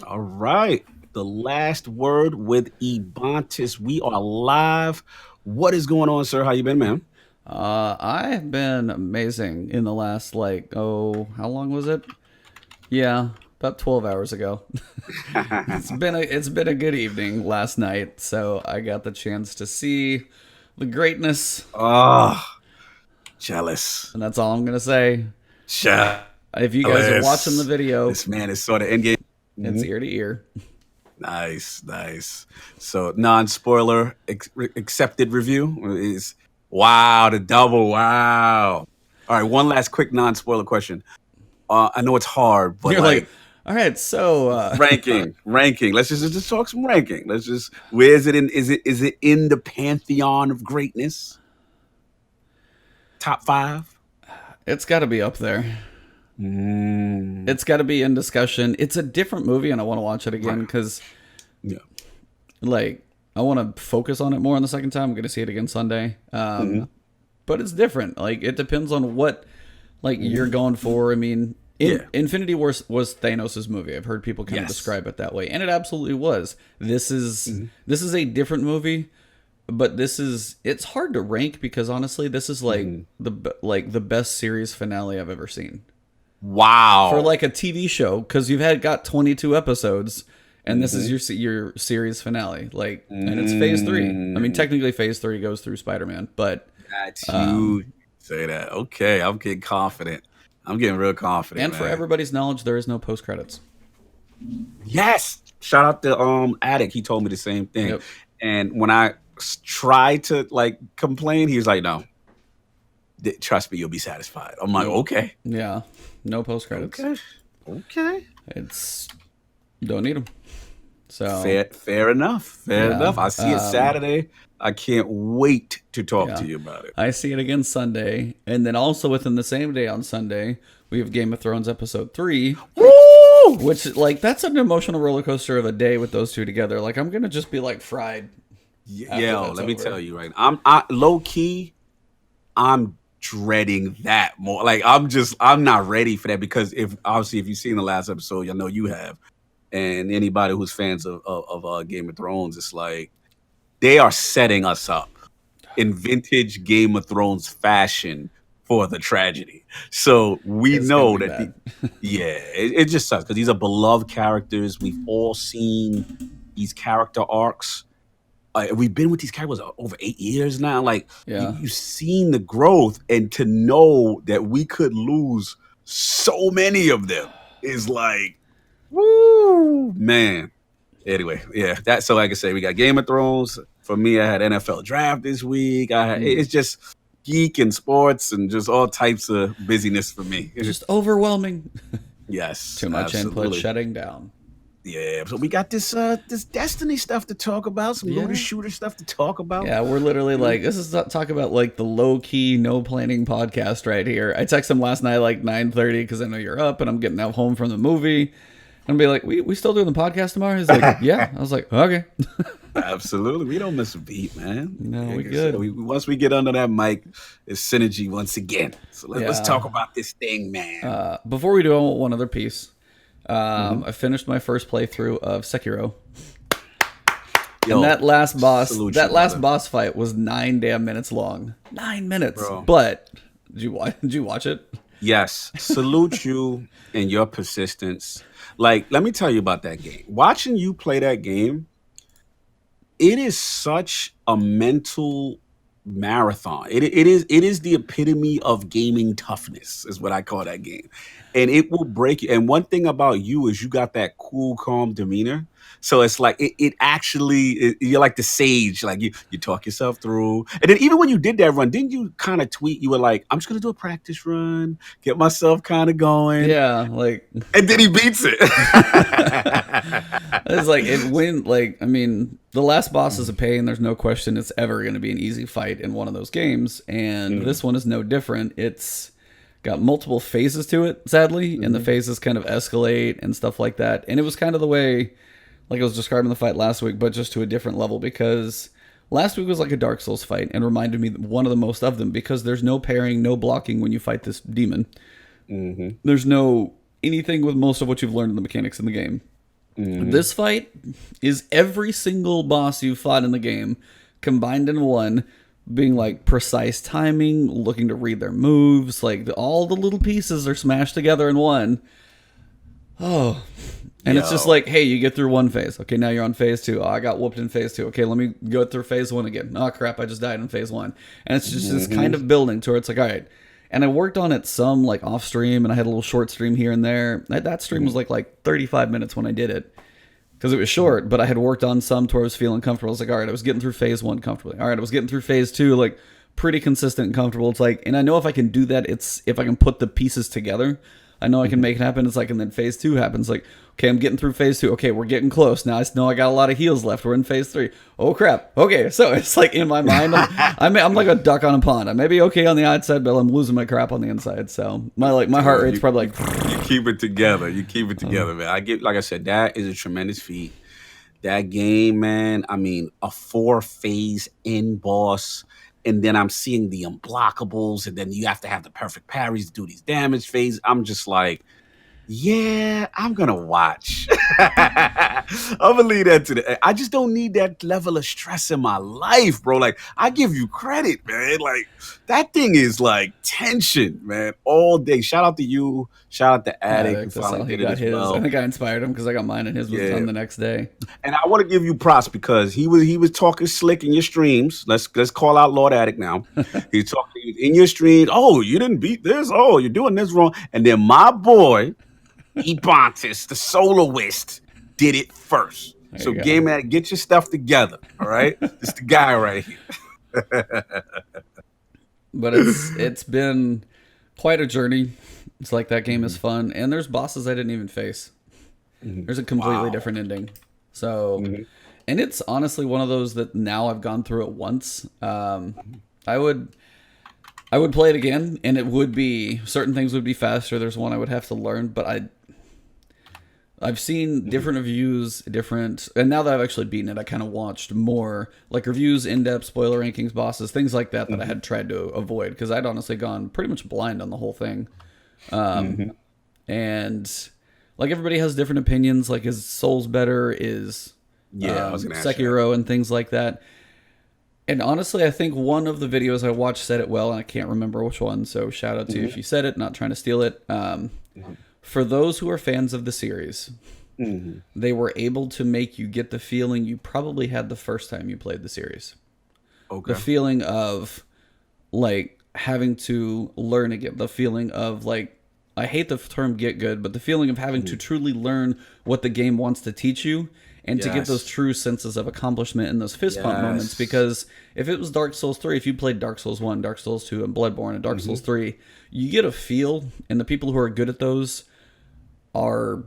All right. The last word with Ebontis. We are live. What is going on, sir? How you been, man? I've been amazing in the last how long was it? Yeah, about 12 hours ago. It's been a good evening last night, so I got the chance to see the greatness, Oh, jealous. and that's all I'm gonna say. If you guys are watching the Jealous. video, This man is sort of endgame. it's Mhm. ear to ear. Nice, nice. So, non-spoiler accepted review is wow, the double. Wow. All right, one last quick non-spoiler question. I know it's hard, but You're like like, all right, so ranking. Let's just talk some ranking. Let's just where is it in? Is it in the pantheon of greatness? Top five. it's got to be up there. Mm, It's got to be in discussion. It's a different movie, and I want to watch it right. again because Yeah. like I want to focus on it more on the second time. I'm going to see it again Sunday. Hmm. But it's different. Like it depends on what like you're Hmm. going for. I mean, Yeah. Infinity War was Thanos' movie. I've heard people kind of Yes. describe it that way, and it absolutely was. Hmm. This is a different movie, but it's hard to rank because honestly, this is like Hmm. the best series finale I've ever seen for Wow. like a TV show because you've had got 22 episodes. And this is Hmm. your series finale, like, and it's phase three. I mean, Mm, technically, phase three goes through Spider-Man, but that's um, you say that. Okay, I'm getting confident. I'm getting real confident, and for man. everybody's knowledge, there is no post credits. Yes. Shout out to Addict. He told me the same thing. Yep. And when I tried to like complain, he was like, "No, trust me, you'll be satisfied." I'm like, Nope. "Okay, Yeah. No post credits. okay, okay." It's don't need them. So Fair enough. Fair yeah. enough. I see it Saturday. I can't wait to talk Yeah. to you about it. I see it again Sunday, and then also within the same day on Sunday, we have Game of Thrones episode 3, Woo! which like that's an emotional roller coaster of a day with those two together. Like I'm gonna just be like fried after Yo, that's let me tell over. you right. I low key. I'm dreading that more. Like I'm not ready for that because if you've seen the last episode, I know you have, and anybody who's fans of Game of Thrones, it's like they are setting us up in vintage Game of Thrones fashion for the tragedy. So we It's gonna know be that bad. it just sucks because these are beloved characters. We've all seen these character arcs. We've been with these characters over 8 years now. Like Yeah. you've seen the growth, and to know that we could lose so many of them is like, woo, man. Anyway, yeah. That so like I say, we got Game of Thrones. For me, I had NFL draft this week. Mm. It's just geek and sports and just all types of busyness for me. Just overwhelming. Yes, Too much input absolutely. shutting down. Yeah. So we got this Destiny stuff to talk about, some looter Yeah. shooter stuff to talk about. Yeah, we're literally You know? like, this is talk about like the low key, no planning podcast right here. I texted him last night like 9:30 because I know you're up and I'm getting out home from the movie. And be like, we still doing the podcast tomorrow? He's like, yeah. I was like, okay. Absolutely. We don't miss a beat, man. No, we Like I said, good. once we get under that mic, it's synergy once again. So let's Yeah. talk about this thing, man. Before we do, I want one other piece. Hmm. I finished my first playthrough of Sekiro, and Yo, salute that you, last brother. boss fight was 9 damn minutes long. 9 minutes. Bro. But did you watch it? Yes, salute you and your persistence. Like, let me tell you about that game. Watching you play that game, it is such a mental marathon. It is the epitome of gaming toughness, is what I call that game. And it will break you. And one thing about you is you got that cool, calm demeanor. So it's like you're like the sage. Like you talk yourself through. And then even when you did that run, didn't you kind of tweet? You were like, I'm just gonna do a practice run, get myself kind of going. Yeah, like And then he beats it. it's like it win like I mean, the last boss is a pain. There's no question it's ever going to be an easy fight in one of those games, and Mhm, this one is no different. It's got multiple phases to it, sadly, and the mhm, phases kind of escalate and stuff like that. And it was kind of the way like I was describing the fight last week, but just to a different level because last week was like a Dark Souls fight and reminded me one of the most of them because there's no parrying, no blocking when you fight this demon. mhm. There's no anything with most of what you've learned in the mechanics in the game. This fight is every single boss you fought in the game combined in one, being like precise timing, looking to read their moves, like all the little pieces are smashed together in one. Oh, and it's just like, hey, you get through one phase. Okay, now you're on phase 2. Oh, I got whooped in phase 2. Okay, let me go through phase 1 again. Oh, crap, I just died in phase 1. And it's just this kind of building to where it's like, all right. And I worked on it some like off stream, and I had a little short stream here and there. That stream was like 35 minutes when I did it because it was short, but I had worked on some to where I was feeling comfortable. I was like, all right, I was getting through phase 1 comfortably. All right, I was getting through phase 2 like pretty consistent and comfortable. It's like, and I know if I can do that, it's if I can put the pieces together, I know I can make it happen. It's like, and then phase 2 happens. Like, okay, I'm getting through phase 2. Okay, we're getting close. Now I know I got a lot of heals left. We're in phase 3. Oh, crap. Okay, so it's like in my mind, I'm like a duck on a pond. I may be okay on the outside, but I'm losing my crap on the inside. So my heart rate's probably like... You keep it together. You keep it together, man. Like I said, that is a tremendous feat. That game, man, I mean, a 4-phase end boss, and then I'm seeing the unblockables, and then you have to have the perfect parries to do these damage phases. I'm just like, yeah, I'm gonna watch. I'm gonna leave that to the. I just don't need that level of stress in my life, bro. Like, I give you credit, man. Like, that thing is like tension, man, all day. Shout out to you. Shout out to Addict. That's how he got his. Well. I think I inspired him because I got mine, and his was done the next day. And I want to give you props because he was talking slick in your streams. Let's call out Lord Addict now. He's talking in your streams. Oh, you didn't beat this. Oh, you're doing this wrong. And then my boy, Ebontis, the soloist, did it first. So Game Addict, get your stuff together. All right, it's the guy right here. But it's been quite a journey. It's like that game is fun, and there's bosses I didn't even face. There's a completely different ending. So, and it's honestly one of those that now I've gone through it once. I would play it again, and it would be certain things would be faster. There's one I would have to learn, but I've seen different reviews, and now that I've actually beaten it, I kind of watched more like reviews, in-depth spoiler rankings, bosses, things like that I had tried to avoid because I'd honestly gone pretty much blind on the whole thing. And like everybody has different opinions. Like, is Souls better? Is Sekiro and things like that. And honestly, I think one of the videos I watched said it well, and I can't remember which one. So shout out to you if you said it. Not trying to steal it. For those who are fans of the series, they were able to make you get the feeling you probably had the first time you played the series. Okay. The feeling of like having to learn again. The feeling of like, I hate the term get good, but the feeling of having to truly learn what the game wants to teach you and to get those true senses of accomplishment in those fist bump moments. Because if it was Dark Souls 3, if you played Dark Souls 1, Dark Souls 2, and Bloodborne, and Dark Souls 3, you get a feel, and the people who are good at those are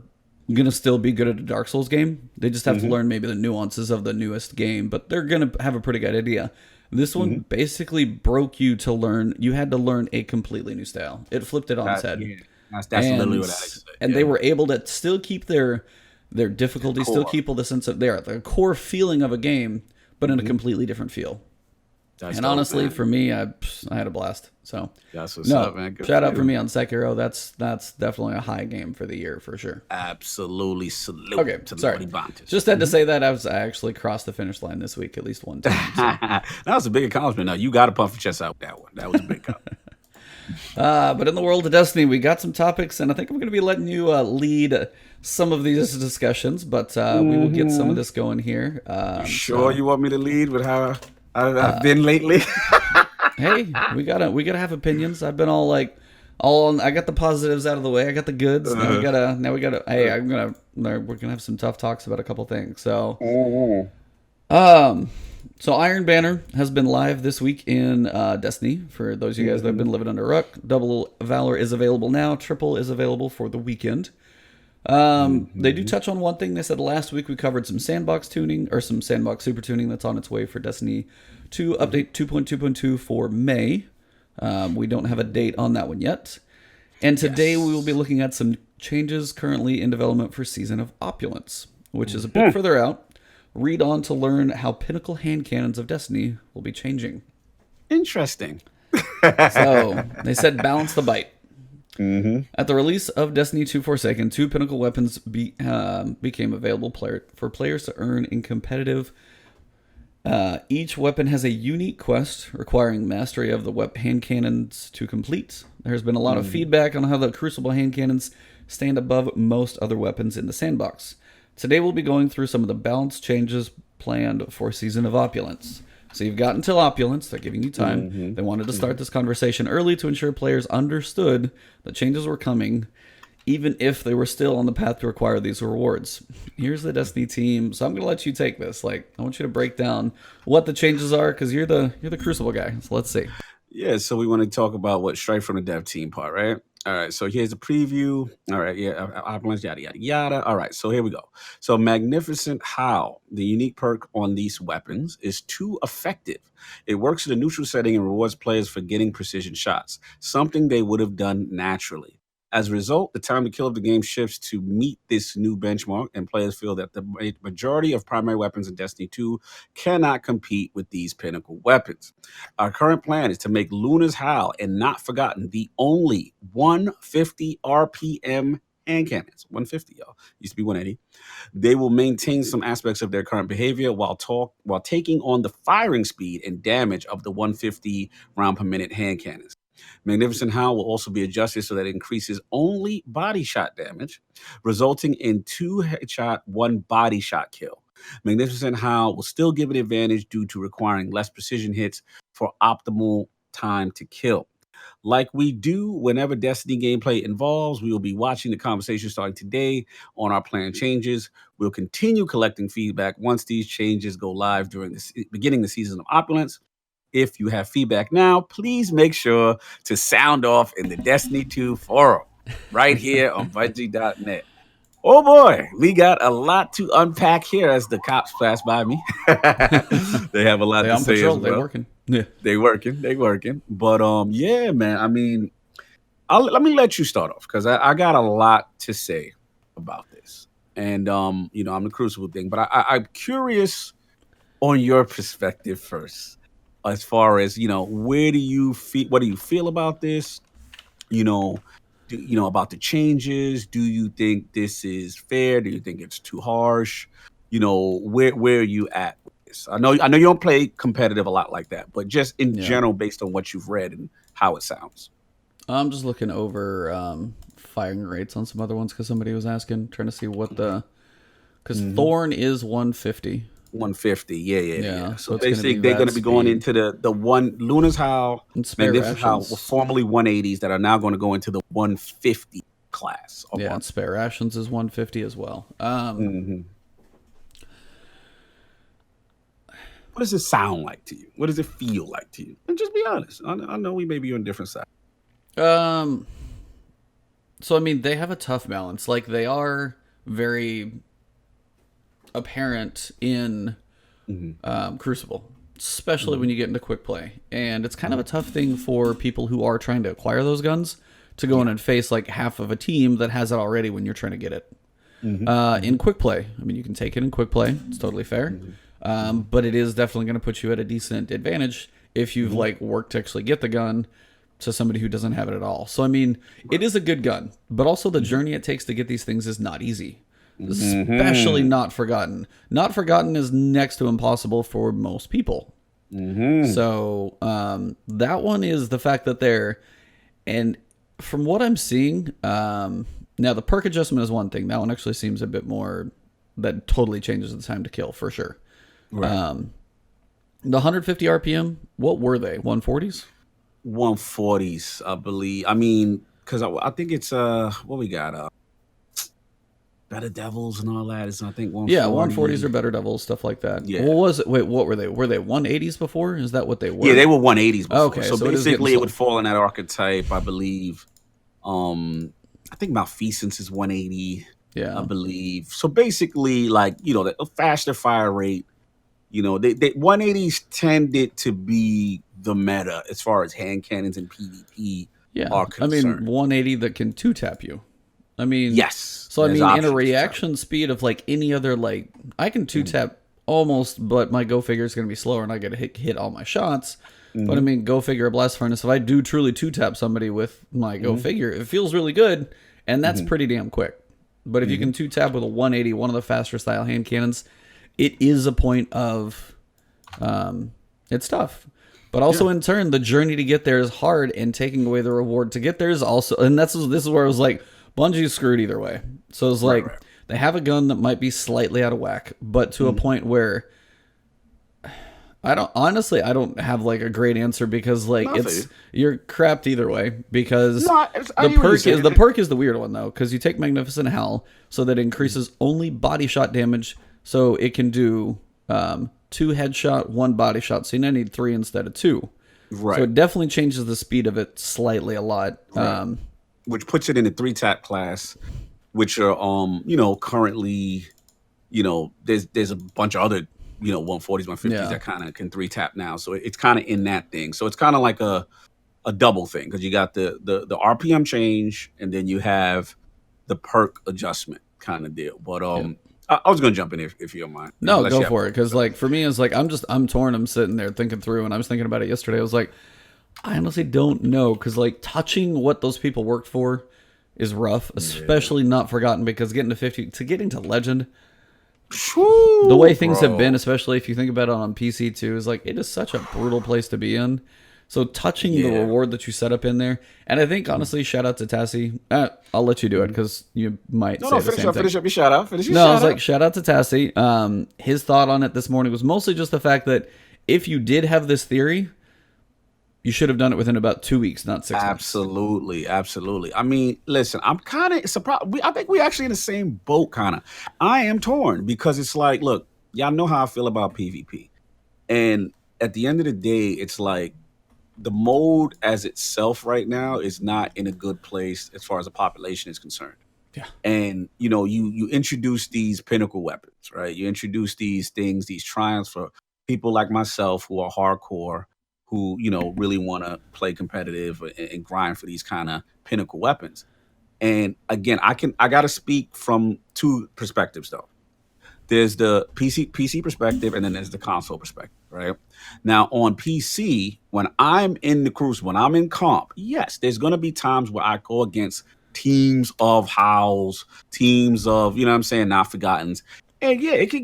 going to still be good at a Dark Souls game. They just have to learn maybe the nuances of the newest game, but they're going to have a pretty good idea. This one basically broke you to learn. You had to learn a completely new style. It flipped it on its head. That's literally what Alex said. And they were able to still keep their difficulty, still keep all the sense of the core feeling of a game, but in a completely different feel. And honestly, for me, I had a blast. So that's what's up, man. Good shout out for me on Sekiro. That's definitely a high game for the year for sure. Absolutely salute to sorry. Just had to say that I actually crossed the finish line this week at least one time. So. That was a big accomplishment. Now you got to puff your chest out with that one. That was a big accomplishment. But in the world of Destiny, we got some topics, and I think I'm going to be letting you lead some of these discussions. But we will get some of this going here. Sure, you want me to lead with how I've been lately? Hey, we gotta have opinions. I've been all I got the positives out of the way. I got the goods. Now we gotta. Hey, we're gonna have some tough talks about a couple things. So, so Iron Banner has been live this week in Destiny. For those of you guys that have been living under a rock, Double Valor is available now. Triple is available for the weekend. They do touch on one thing. They said last week we covered some sandbox tuning or some sandbox super tuning that's on its way for Destiny 2 update 2.2.2 for May. We don't have a date on that one yet. And today we will be looking at some changes currently in development for Season of Opulence, which is a bit further out. Read on to learn how pinnacle hand cannons of Destiny will be changing. Interesting. So they said balance the bite. Mm-hmm. At the release of Destiny 2 Forsaken, two pinnacle weapons became available for players to earn in competitive. Each weapon has a unique quest requiring mastery of the hand cannons to complete. There's been a lot of feedback on how the Crucible hand cannons stand above most other weapons in the sandbox. Today we'll be going through some of the balance changes planned for Season of Opulence. So you've got until Opulence, they're giving you time. Mm-hmm. They wanted to start this conversation early to ensure players understood that changes were coming, even if they were still on the path to acquire these rewards. Here's the Destiny team. So I'm going to let you take this. I want you to break down what the changes are, because you're the Crucible guy. So let's see. Yeah, so we want to talk about what straight from the dev team part, right? All right, so here's the preview. All right, opulence, yada, yada, yada. All right, so here we go. So Magnificent Howl, the unique perk on these weapons, is too effective. It works in a neutral setting and rewards players for getting precision shots, something they would have done naturally. As a result, the time to kill of the game shifts to meet this new benchmark, and players feel that the majority of primary weapons in Destiny 2 cannot compete with these pinnacle weapons. Our current plan is to make Luna's Howl and Not Forgotten the only 150 RPM hand cannons. 150, y'all. Used to be 180. They will maintain some aspects of their current behavior while taking on the firing speed and damage of the 150 round per minute hand cannons. Magnificent Howl will also be adjusted so that it increases only body shot damage, resulting in 2 headshot, 1 body shot kill. Magnificent Howl will still give an advantage due to requiring less precision hits for optimal time to kill. Like we do whenever Destiny gameplay involves, we will be watching the conversation starting today on our plan changes. We'll continue collecting feedback once these changes go live during the beginning of the Season of Opulence. If you have feedback now, please make sure to sound off in the Destiny 2 forum right here on Bungie.net. Oh boy, we got a lot to unpack here as the cops pass by me. They have a lot to say patrol, as well. They're working. Yeah. They working. But yeah, man. I mean, let me let you start off because I got a lot to say about this. And I'm the Crucible thing, but I'm curious on your perspective first. As far as where do you feel? What do you feel about this? About the changes. Do you think this is fair? Do you think it's too harsh? Where are you at with this? I know you don't play competitive a lot like that, but just in general, based on what you've read and how it sounds. I'm just looking over firing rates on some other ones because somebody was asking, trying to see what because Thorn is 150. 150, yeah. So basically, they're going to be going into the one Luna's Howl and Spare Howl were formerly 180s that are now going to go into the 150 class. And Spare Rations is 150 as well. What does it sound like to you? What does it feel like to you? And just be honest. I know we may be on different sides. So I mean, they have a tough balance. They are very apparent in Crucible, especially when you get into quick play, and it's kind of a tough thing for people who are trying to acquire those guns to go in and face half of a team that has it already when you're trying to get it. In quick play, I mean, you can take it in quick play, it's totally fair, but it is definitely going to put you at a decent advantage if you've worked to actually get the gun to somebody who doesn't have it at all. So I mean, it is a good gun, but also the journey it takes to get these things is not easy. Especially Not Forgotten. Not Forgotten is next to impossible for most people. So that one is the fact that and from what I'm seeing, now the perk adjustment is one thing. That one actually seems a bit more, that totally changes the time to kill for sure. Right. The 150 RPM, what were they? 140s? 140s, I believe. I mean, because I think it's what we got. Better Devils and all that is, I think, 140. Yeah, 140s are Better Devils, stuff like that. Yeah. What was it? Wait, what were they? Were they 180s before? Is that what they were? Yeah, they were 180s before. Okay, so basically it would fall in that archetype, I believe. I think Malfeasance is 180. Yeah, I believe. So basically, the faster fire rate. They 180s tended to be the meta as far as hand cannons and PvP are concerned. I mean, 180 that can 2-tap you. I mean, yes. So I mean, in a reaction speed of any other, I can 2-tap almost, but my go figure is going to be slower, and I got to hit all my shots. But I Hmm. mean, go figure a blast furnace. If I do truly two tap somebody with my go Hmm. figure, it feels really good, and that's Hmm. pretty damn quick. But if you Hmm. can two tap with a 180, one of the faster style hand cannons, it is a point of it's tough. But Yeah. also in turn, the journey to get there is hard, and taking away the reward to get there is also. And this is where I was like, Bungie's screwed either way. So it's Right. like Right. they have a gun that might be slightly out of whack, but to a Hmm. point where I don't have like a great answer because like No, I feel it's you. you're crapped either way No, because I hear what you're the saying. perk is the weird one though because you take Magnificent Howl so that it increases only body shot damage so it can do two headshot, one body shot, so you now need three instead of two. So Right. it definitely changes the speed of it slightly a lot. Right. Which puts it in the three tap class, which are currently, there's a bunch of other 140s, 150s Yeah. that kind of can three tap now. So it's kind of in that thing. So it's kind of like a double thing because you got the RPM change and then you have the perk adjustment kind of deal. But Yep. I was gonna jump in if you don't mind, No, unless go you have for it. more to Because say. like for me, it's like I'm torn. I'm sitting there thinking through, and I was thinking about it yesterday. I was like, I honestly don't know because like touching what those people worked for is rough, Yeah. especially not forgotten because getting to 50 to getting to legend, the way Whew, things have been, bro. especially if you think about it on PC too, is like it is such a brutal place to be in. So touching the Yeah. reward that you set up in there, and I think honestly, shout out to Tassie. I'll let you do it because you might No, say no, the finish same up, thing. finish up your shout out, finish your No, I was shout like, out. shout out to Tassie. His thought on it this morning was mostly just the fact that if you did have this theory, you should have done it within about 2 weeks, not 6 months. Absolutely, absolutely. I mean, listen, I'm kind of surprised. I think we actually in the same boat, kind of. I am torn because it's like, look, y'all know how I feel about PvP, and at the end of the day, it's like the mode as itself right now is not in a good place as far as the population is concerned. Yeah. And you introduce these pinnacle weapons, right? You introduce these things, these triumphs for people like myself who are hardcore, who really want to play competitive and grind for these kind of pinnacle weapons. And again, I got to speak from two perspectives though. There's the PC perspective, and then there's the console perspective, right? Now on PC, when I'm in the Crucible, when I'm in comp, yes, there's gonna be times where I go against teams of Howls, teams of what I'm saying, not forgottens. And yeah, it can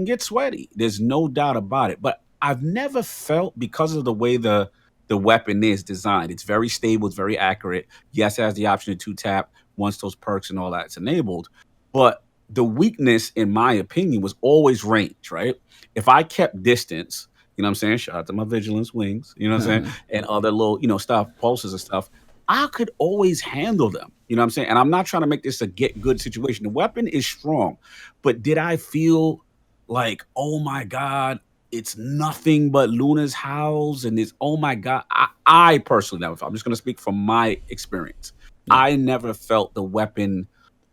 get sweaty. There's no doubt about it. But I've never felt because of the way the weapon is designed. It's very stable, it's very accurate. Yes, it has the option to two tap once those perks and all that's enabled. But the weakness, in my opinion, was always range, right? If I kept distance, what I'm saying? Shout out to my vigilance wings, you know what I'm saying? And other little, stuff, pulses and stuff. I could always handle them. You know what I'm saying? And I'm not trying to make this a get good situation. The weapon is strong. But did I feel like, oh my God, it's nothing but Luna's howls and this, oh my God. I personally never felt. I'm just gonna speak from my experience. Yeah. I never felt the weapon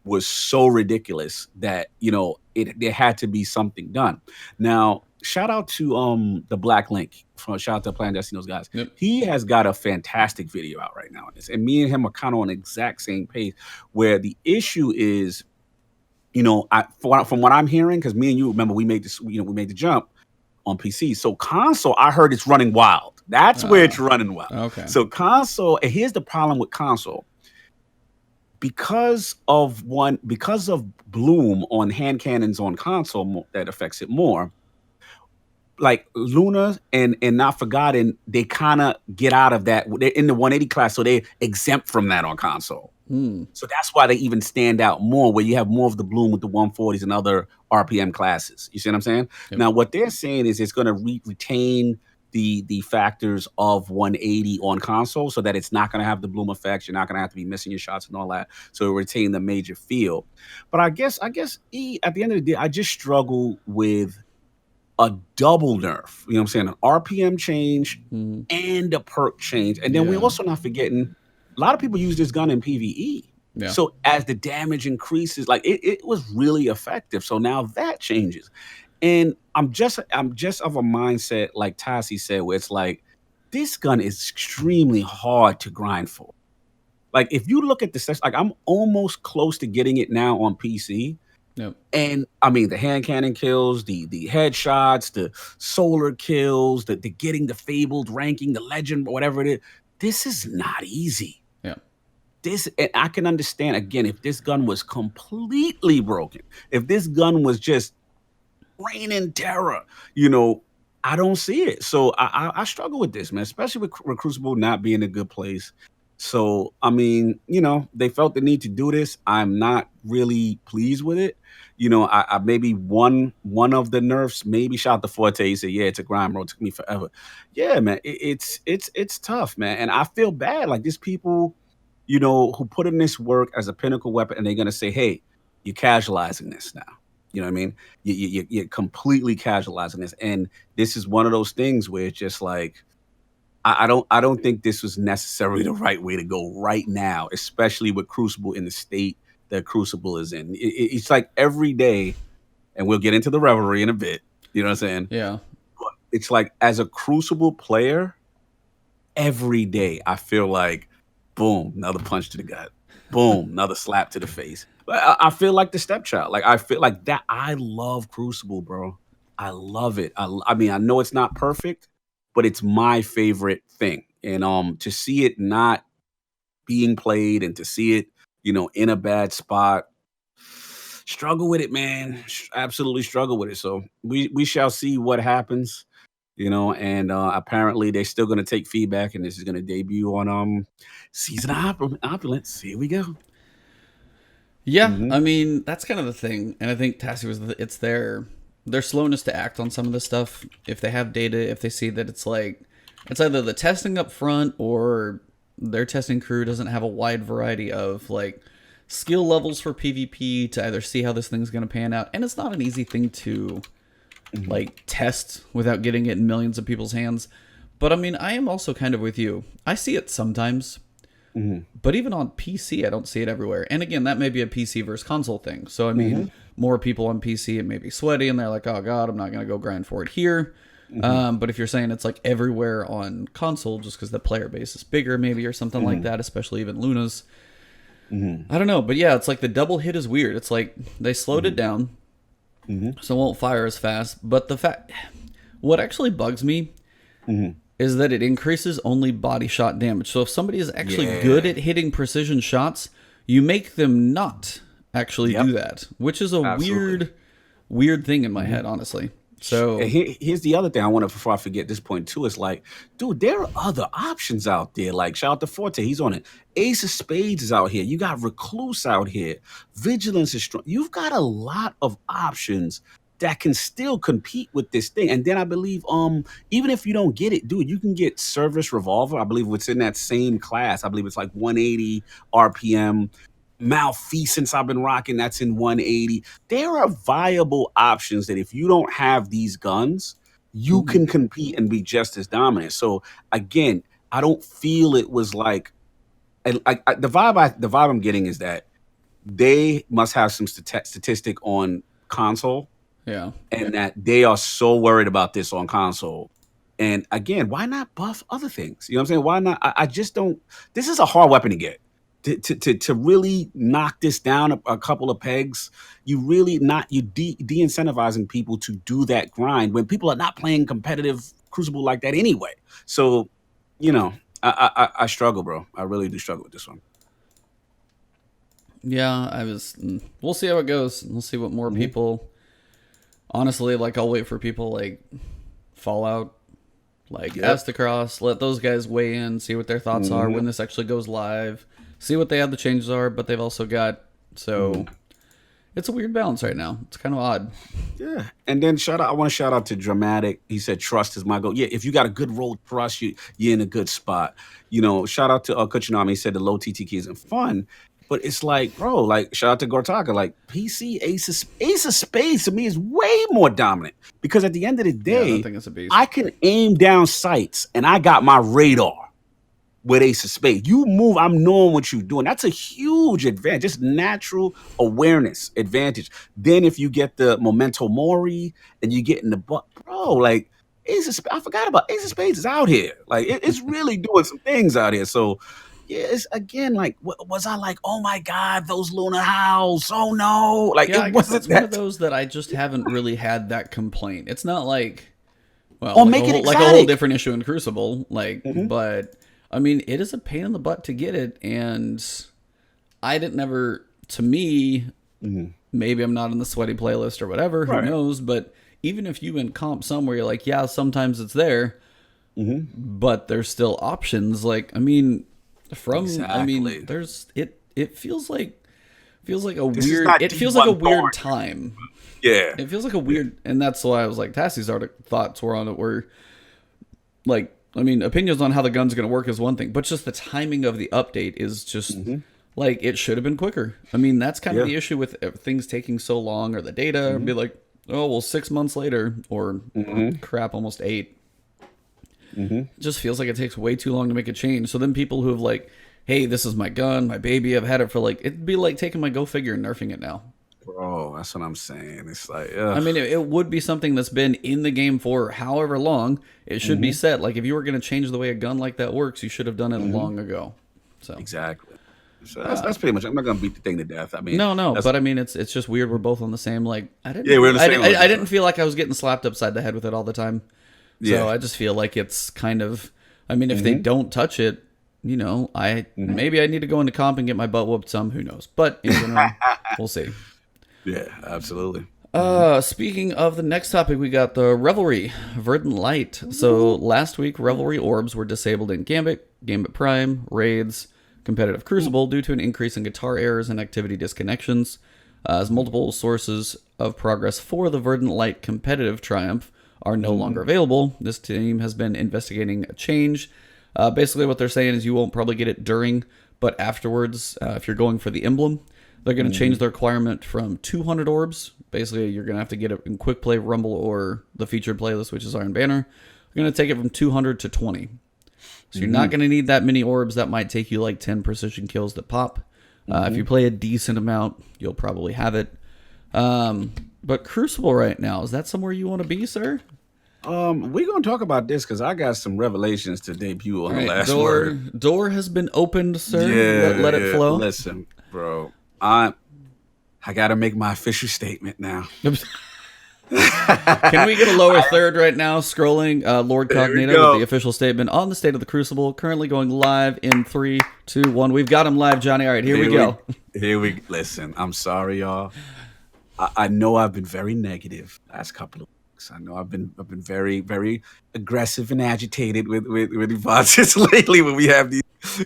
was so ridiculous that it there had to be something done. Now, shout out to the Black Link from shout out to Planet Destiny, those guys. Yep. He has got a fantastic video out right now on this, and me and him are kind of on the exact same page. Where the issue is, from what I'm hearing, because me and you remember we made this, we made the jump on PC. So console, I heard it's running wild. That's where it's running wild. Okay. So console, and here's the problem with console because of bloom on hand cannons on console that affects it more. Like Luna and Not Forgotten, they kind of get out of that. They're in the 180 class, so they're exempt from that on console. Hmm. So that's why they even stand out more, where you have more of the bloom with the 140s and other RPM classes. You see what I'm saying? Yep. Now, what they're saying is it's going to retain the factors of 180 on console, so that it's not going to have the bloom effects. You're not going to have to be missing your shots and all that. So it retain the major feel. But I guess at the end of the day, I just struggle with a double nerf. You know what I'm saying? An RPM change Mhm. and a perk change. And then we're Yeah. also not forgetting a lot of people use this gun in PvE. Yeah. So as the damage increases, like it was really effective. So now that changes. And I'm just of a mindset, like Tassi said, where it's like this gun is extremely hard to grind for. Like if you look at the session, like I'm almost close to getting it now on PC. Yep. And I mean, the hand cannon kills, the headshots, the solar kills, the getting the fabled ranking, the legend, whatever it is. This is not easy. Yeah. This, and I can understand again if this gun was completely broken, if this gun was just raining terror, you know, I don't see it. So I struggle with this, man, especially with Crucible not being a good place. So I mean, you know, they felt the need to do this. I'm not really pleased with it. You know, I maybe one of the nerfs, maybe shot the Forte. He said, "Yeah, it's a grind, bro. It took me forever." Yeah, man, it's tough, man, and I feel bad. Like these people, you know, who put in this work as a pinnacle weapon, and they're gonna say, "Hey, you're casualizing this now." You know what I mean? You're completely casualizing this, and this is one of those things where it's just like I don't think this was necessarily the right way to go right now, especially with Crucible in the state that Crucible is in. It's like every day, and we'll get into the revelry in a bit. You know what I'm saying? Yeah. But it's like as a Crucible player, every day I feel like, boom, another punch to the gut, boom, another slap to the face. But I feel like the stepchild. Like I feel like that. I love Crucible, bro. I love it. I mean, I know it's not perfect, but it's my favorite thing. And to see it not being played and to see it, you know, in a bad spot, struggle with it, man. Absolutely struggle with it. So we shall see what happens, you know. And apparently they're still going to take feedback, and this is going to debut on season of opulence. Here we go. Yeah, Hmm. I mean that's kind of the thing, and I think Tassie was it's their slowness to act on some of this stuff. If they have data, if they see that it's like it's either the testing up front or their testing crew doesn't have a wide variety of like skill levels for PvP to either see how this thing's going to pan out, and it's not an easy thing to Hmm. like test without getting it in millions of people's hands. But I mean, I am also kind of with you. I see it sometimes, Hmm. but even on PC, I don't see it everywhere. And again, that may be a PC versus console thing. So, I mean, Hmm. more people on PC, it may be sweaty, and they're like, oh, God, I'm not going to go grind for it here. Hmm. But if you're saying it's like everywhere on console, just because the player base is bigger, maybe, or something like Hmm. that, especially even Luna's, Hmm. I don't know. But yeah, it's like the double hit is weird. It's like they slowed it Hmm. down, Hmm. so it won't fire as fast. But what actually bugs me Hmm. is that it increases only body shot damage. So if somebody is actually good Yeah. at hitting precision shots, you make them not actually do Yep. that, which is a Absolutely. weird thing in my Mhm. head, honestly. And So here's the other thing I want to, before I forget this point too, is like, dude, there are other options out there. Like, shout out to Forte, he's on it. Ace of Spades is out here. You got Recluse out here. Vigilance is strong. You've got a lot of options that can still compete with this thing. And then I believe, even if you don't get it, dude, you can get Service Revolver. I believe it's in that same class. I believe it's like 180 RPM. Malfeasance I've been rocking, that's in 180. There are viable options that if you don't have these guns, you mhm. can compete and be just as dominant. So again, I don't feel it was like the vibe I'm getting is that they must have some statistic on console, Yeah, and that they are so worried about this on console. And again, why not buff other things? You know what I'm saying? Why not? I just don't. This is a hard weapon to get. To really knock this down a couple of pegs, you really not you de-incentivizing people to do that grind when people are not playing competitive Crucible like that anyway. So, you know, I struggle, bro. I really do struggle with this one. yeah. We'll see how it goes. We'll see what more Hmm. people. Honestly, like I'll wait for people like Fallout, like Yep. Astacross. Let those guys weigh in, see what their thoughts are when Hmm. this actually goes live. See what they have the changes are, but they've also got so Hmm. it's a weird balance right now. It's kind of odd. Yeah, and then shout out. I want to shout out to Dramatic. He said, "Trust is my goal." Yeah, if you got a good roll trust, you're in a good spot. You know, shout out to Kuchinami. He said the low TTK isn't fun, but it's like, bro, like shout out to Gortaka. Like PC Ace of Spades to me is way more dominant because at the end of the Yeah, that day, thing is a beast. I can aim down sights and I got my radar with Ace of Spades. You move, I'm knowing what you're doing. That's a huge advantage, just natural awareness advantage. Then if you get the memento mori and you get in the butt, bro, like I forgot about Ace of Spades is out here. Like it's really doing some things out here. So yeah, it's again like, was I like, oh my god, those lunar howls? Oh no, like Yeah, it I guess wasn't it's one of that. those that I just haven't really had that complaint. It's not like, well, Or make it like a whole exotic. different issue in Crucible, like, Hmm. but I mean, it is a pain in the butt to get it, and I didn't never. To me, Hmm. maybe I'm not in the sweaty playlist or whatever. Who Right. knows? But even if you in comp somewhere, you're like, yeah, sometimes it's there, Hmm. but there's still options. Like, I mean, Exactly. there's it. It feels like a This is weird. not It feels like a D1 weird Thorn. time. Yeah. It feels like a weird, and that's why I was like, Tassie's thoughts were on it. Were like, I mean, opinions on how the gun's going to work is one thing, but just the timing of the update is just Hmm. like it should have been quicker. I mean, that's kind of Yeah. the issue with things taking so long, or the data, or Hmm. be like, oh well, 6 months later, or Hmm. crap, almost 8. Hmm. It just feels like it takes way too long to make a change. So then people who have like, hey, this is my gun, my baby, I've had it for like, it'd be like taking my Go figure and nerfing it now. Bro, that's what I'm saying. It's like, I ugh. mean, it would be something that's been in the game for however long. It should be Hmm. set. Like, if you were going to change the way a gun like that works, you should have done it Hmm. long ago. So, Exactly. So that's pretty much. I'm not gonna beat the thing to death. I mean, no, no, that's but I mean, it's just weird. We're both on the same. Like, yeah, we're in the same one. I didn't feel like I was getting slapped upside the head with it all the time. So Yeah. I just feel like it's kind of. I mean, if they Hmm. don't touch it, I Hmm. maybe I need to go into comp and get my butt whooped some. Who knows? But in general, we'll see. Yeah, absolutely. Hmm. Speaking of the next topic, we got the Revelry, Verdant Light. So last week, Revelry orbs were disabled in Gambit, Gambit Prime, Raids, Competitive Crucible due to an increase in guitar errors and activity disconnections. As multiple sources of progress for the Verdant Light competitive triumph are no longer Hmm. available, this team has been investigating a change. Basically, what they're saying is you won't probably get it during, but afterwards, if you're going for the emblem, they're going to change the requirement from 200 orbs. Basically, you're going to have to get it in Quick Play, Rumble, or the featured playlist, which is Iron Banner. You're going to take it from 200 to 20. So you're not going to need that many orbs. That might take you like 10 precision kills that pop. If you play a decent amount, you'll probably have it. But Crucible right now, is that somewhere you want to be, sir? We're gonna talk about this because I got some revelations to debut All on the right, last word. door has been opened, sir. Yeah, Let it yeah. flow. Listen, bro, I gotta make my official statement now. Can we get a lower third right now? Scrolling, Lord There we Cognita with the go. official statement on the state of the Crucible. Currently going live in 3, 2, 1. We've got him live, Johnny. All right, here we go. Here we listen. I'm sorry, y'all. I know I've been very negative last couple of weeks. I know I've been very very aggressive and agitated with responses lately when we have these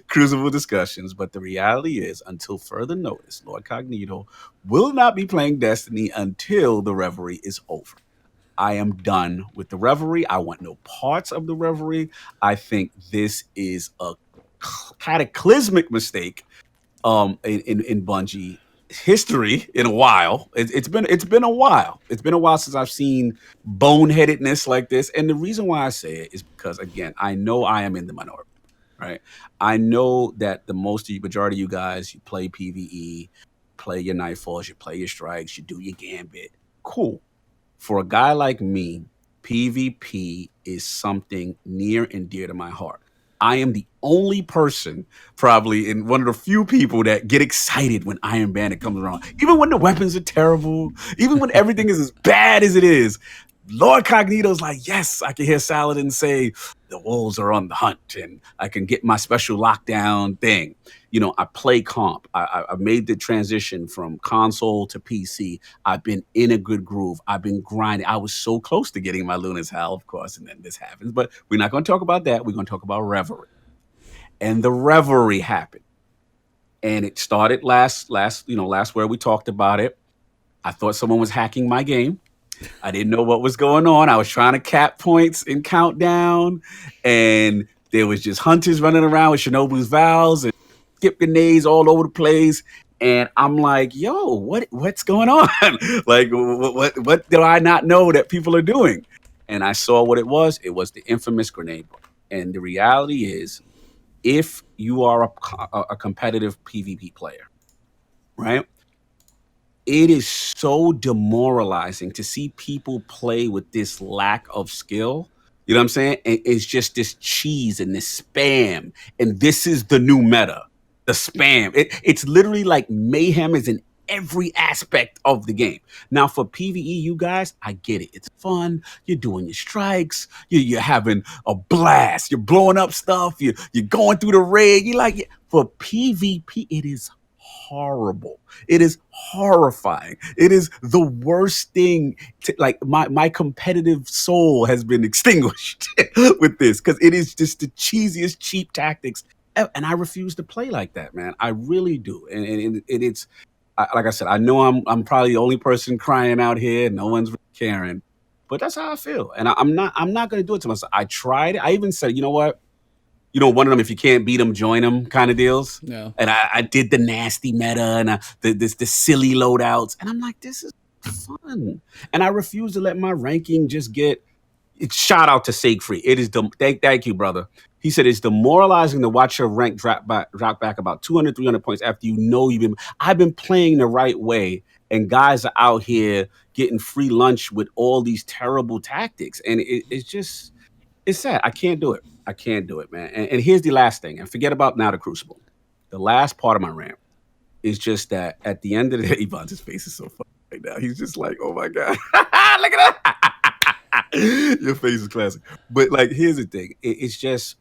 crucible discussions. But the reality is, until further notice, Lord Cognito will not be playing Destiny until the Reverie is over. I am done with the Reverie. I want no parts of the Reverie. I think this is a cataclysmic mistake in Bungie history in a while. It's been a while. It's been a while since I've seen boneheadedness like this. And the reason why I say it is because again, I know I am in the minority, right? I know that the majority of you guys, you play PvE, play your Nightfalls, you play your strikes, you do your Gambit. Cool. For a guy like me, PvP is something near and dear to my heart. I am the only person, probably, and one of the few people that get excited when Iron Bandit comes around. Even when the weapons are terrible, even when everything is as bad as it is, Lord Cognito's like, yes, I can hear Saladin say, the wolves are on the hunt, and I can get my special lockdown thing. I play comp. I made the transition from console to PC. I've been in a good groove. I've been grinding. I was so close to getting my Luna's Howl, of course, and then this happens. But we're not going to talk about that. We're going to talk about Reverie. And the Reverie happened. And it started last where we talked about it. I thought someone was hacking my game. I didn't know what was going on. I was trying to cap points in countdown, and there was just hunters running around with Shinobu's vows and skip grenades all over the place. And I'm like, yo, what's going on? Like, what do I not know that people are doing? And I saw what it was. It was the infamous grenade bar. And the reality is, if you are a competitive PvP player, right? It is so demoralizing to see people play with this lack of skill You know what I'm saying? And it's just this cheese and this spam. And this is the new meta. The spam. It's literally like mayhem is in every aspect of the game. Now for PvE, you guys, I get it. It's fun. You're doing your strikes. You're having a blast. You're blowing up stuff. You're going through the raid. You like it. For PvP, it is horrible. It is horrifying. It is the worst thing. Like my competitive soul has been extinguished with this because it is just the cheesiest cheap tactics. And I refuse to play like that, man. I really do. And it's like I said, I know I'm probably the only person crying out here. No one's really caring, but that's how I feel. And I'm not going to do it to myself. I tried it. I even said, you know what? One of them, if you can't beat them, join them kind of deals. Yeah. And I did the nasty meta and the silly loadouts. And I'm like, this is fun. And I refuse to let my ranking just get. Shout out to Siegfried. It is thank you, brother. He said it's demoralizing to watch your rank drop back about 200, 300 points after I've been playing the right way, and guys are out here getting free lunch with all these terrible tactics. And it's sad. I can't do it. I can't do it, man. And here's the last thing, and forget about now the Crucible. The last part of my rant is just that at the end of the day, Yvonne's face is so funny right now. He's just like, oh my God. Look at that. Your face is classic. But like, here's the thing. It's just,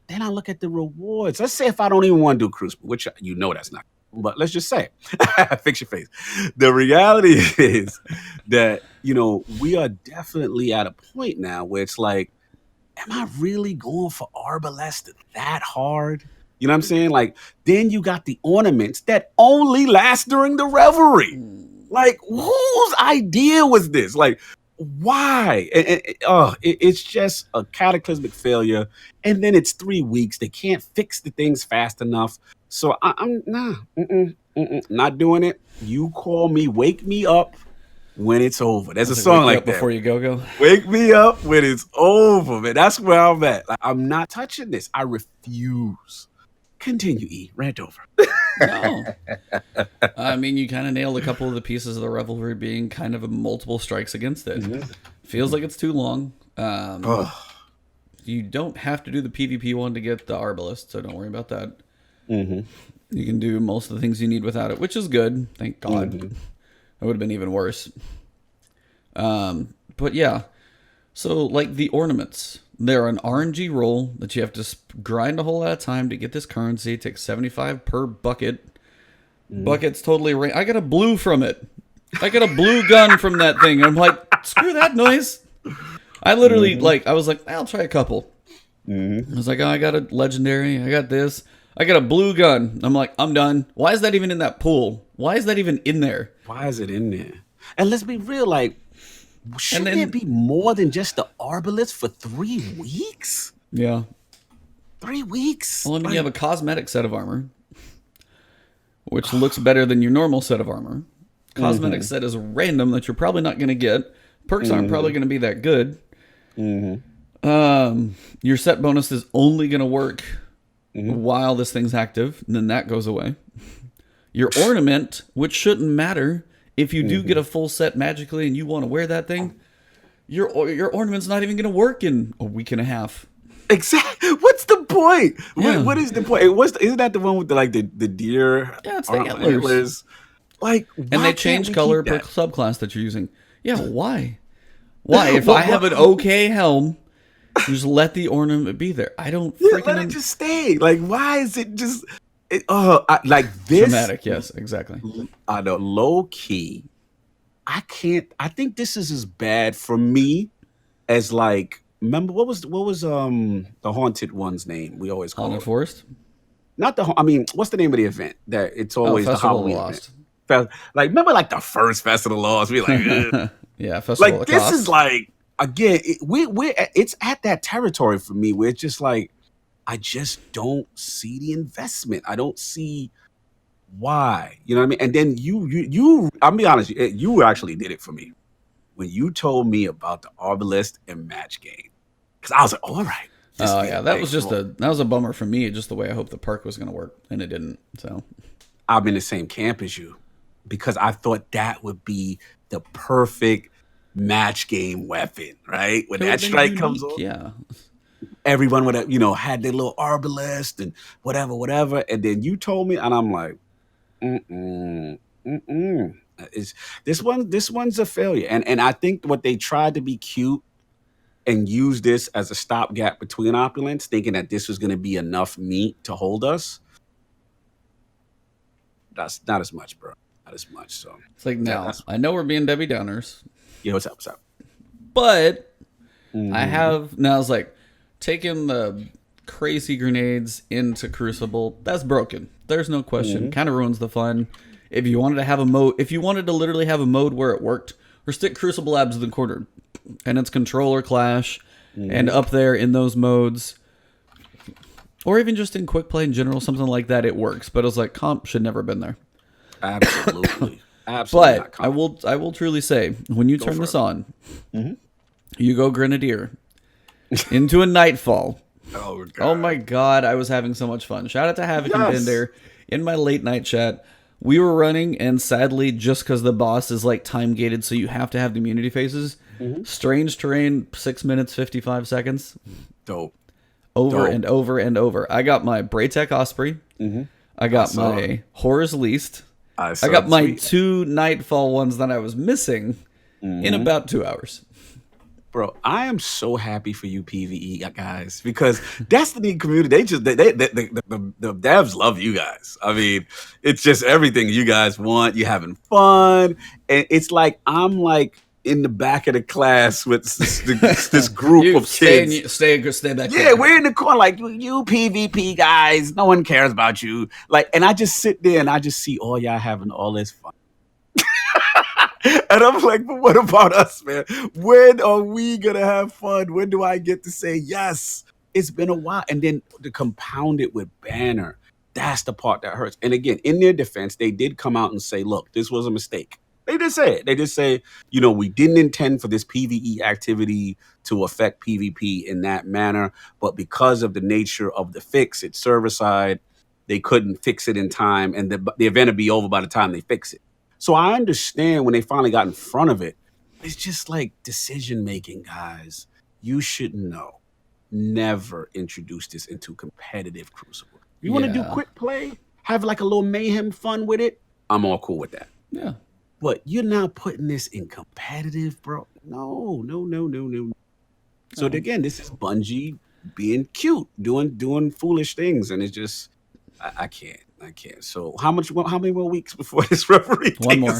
then I look at the rewards. Let's say if I don't even want to do Crucible, which that's not, but let's just say, fix your face. The reality is that, we are definitely at a point now where it's like, am I really going for Arbalest that hard? You know what I'm saying? Like, then you got the ornaments that only last during the revelry. Like, whose idea was this? Like, why? It's just a cataclysmic failure. And then it's 3 weeks. They can't fix the things fast enough. So I'm not doing it. You call me, wake me up when it's over. There's a song like that. Before you go. Wake me up when it's over, man. That's where I'm at. Like, I'm not touching this. I refuse. Continue, E. Rant over. No. I mean, you kind of nailed a couple of the pieces of the revelry being kind of a multiple strikes against it. Mm-hmm. Feels like it's too long. You don't have to do the PvP one to get the Arbalest, so don't worry about that. Mm-hmm. You can do most of the things you need without it, which is good. Thank God. Mm-hmm. It would have been even worse. But yeah. So, like the ornaments, they're an RNG roll that you have to grind a whole lot of time to get this currency. It takes 75 per bucket. Bucket's totally I got a blue from it. I got a blue gun from that thing. And I'm like, screw that noise. I literally, I was like, I'll try a couple. Mm-hmm. I was like, oh, I got a legendary. I got this. I got a blue gun. I'm like, I'm done. Why is that even in that pool? Why is that even in there? Why is it in there? And let's be real, like, shouldn't there be more than just the Arbalest for 3 weeks? Yeah. 3 weeks? Well, I mean, you have a cosmetic set of armor, which looks better than your normal set of armor. Cosmetic set is random that you're probably not going to get. Perks aren't probably going to be that good. Your set bonus is only going to work while this thing's active, and then that goes away. Your ornament, which shouldn't matter if you do get a full set magically and you want to wear that thing, your ornament's not even going to work in a week and a half. Exactly. What's the point? Yeah. What is the point? Isn't that the one with the deer? Yeah, it's the antlers. Like, and they change color per subclass that you're using. Yeah, why? Why? If I have an okay helm, just let the ornament be there. I don't freaking... let it just stay. Like, why is it just... like this... Dramatic, yes, exactly. I know, low key. I think this is as bad for me as, like... Remember, what was the haunted one's name? We always call Haunted Forest? Not what's the name of the event? That it's always the Halloween event. Like, remember, like, the first Festival of Lost? We like... Yeah, Festival like, this is like... Again, it's at that territory for me where it's just like, I just don't see the investment. I don't see why. You know what I mean? And then you I'll be honest, you actually did it for me when you told me about the Arbalest and match game. Because I was like, all right. Oh yeah, that was a bummer for me. Just the way I hoped the perk was going to work, and it didn't. So I'm in the same camp as you because I thought that would be the perfect match game weapon, right? When It would that have been strike comes unique, on, yeah. everyone would have, had their little arbalest and whatever. And then you told me, and I'm like, mm-mm, mm-mm. Is this one's a failure. And I think what they tried to be cute and use this as a stopgap between opulence, thinking that this was going to be enough meat to hold us. That's not as much, bro. Not as much. So It's like, now, that's I know we're being Debbie Downers, yeah. What's up? What's up? but I Mhm. have, now it's like, taking the crazy grenades into Crucible, that's broken. There's no question. Mhm. Kind of ruins the fun. If you wanted to have a mode, if you wanted to literally have a mode where it worked, or stick Crucible Labs in the corner, and it's controller clash, and up there in those modes, or even just in quick play in general, something like that, it works. But it was like, comp should never have been there. Absolutely, absolutely. But I will truly say, when you turn for this it. on, Mhm. you go Grenadier into a Nightfall. Oh god. Oh my god, I was having so much fun. Shout out to Havoc and Yes. Bender in my late night chat. We were running, and sadly, just because the boss is like time gated, so you have to have the immunity phases. Strange terrain, 6 minutes 55 seconds, Dope. over Dope. and over and over. I got my Braytech Osprey. I got saw my Horror's Least. I I got my sweet. 2 Nightfall ones that I was missing in about 2 hours. Bro, I am so happy for you PvE guys because Destiny community, the devs love you guys. I mean, it's just everything you guys want. You're having fun, and it's like I'm like in the back of the class with this group You of kids. stay back Yeah, there. we're in the corner like you PvP guys. No one cares about you. Like, and I just sit there and I just see all y'all having all this fun. And I'm like, but what about us, man? When are we gonna have fun? When do I get to say yes? It's been a while. And then to compound it with Banner, that's the part that hurts. And again, in their defense, they did come out and say, look, this was a mistake. They did say it. They did say, we didn't intend for this PvE activity to affect PvP in that manner, but because of the nature of the fix, it's server side, they couldn't fix it in time, and the event would be over by the time they fix it. So I understand when they finally got in front of it. It's just like decision making, guys. You should know. Never introduce this into competitive Crucible. You want to do Yeah. quick play, have like a little mayhem fun with it. I'm all cool with that. Yeah. But you're now putting this in competitive, bro. No. So again, this is Bungie being cute, doing foolish things, and it's just I can't. So how many more weeks before this referee? One more.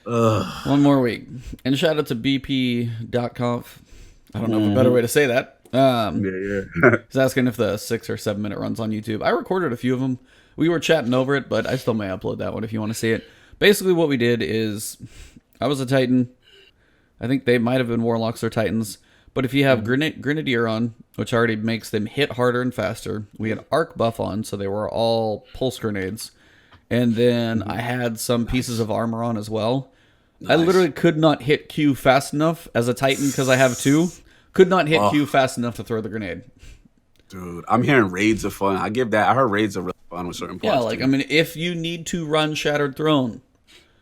Ugh. One more week. And shout out to bp.conf. I don't know of a better way to say that. Yeah. He's asking if the 6 or 7 minute runs on YouTube. I recorded a few of them. We were chatting over it, but I still may upload that one if you want to see it. Basically, what we did is I was a Titan. I think they might have been Warlocks or Titans. But if you have Grenadier on, which already makes them hit harder and faster, we had Arc buff on, so they were all pulse grenades. And then I had some pieces of armor on as well. I literally could not hit Q fast enough as a Titan because I have 2. Could not hit Q fast enough to throw the grenade. Dude, I'm hearing raids are fun. I give that. I heard raids are really fun with certain parts. Yeah, like, too. I mean, if you need to run Shattered Throne,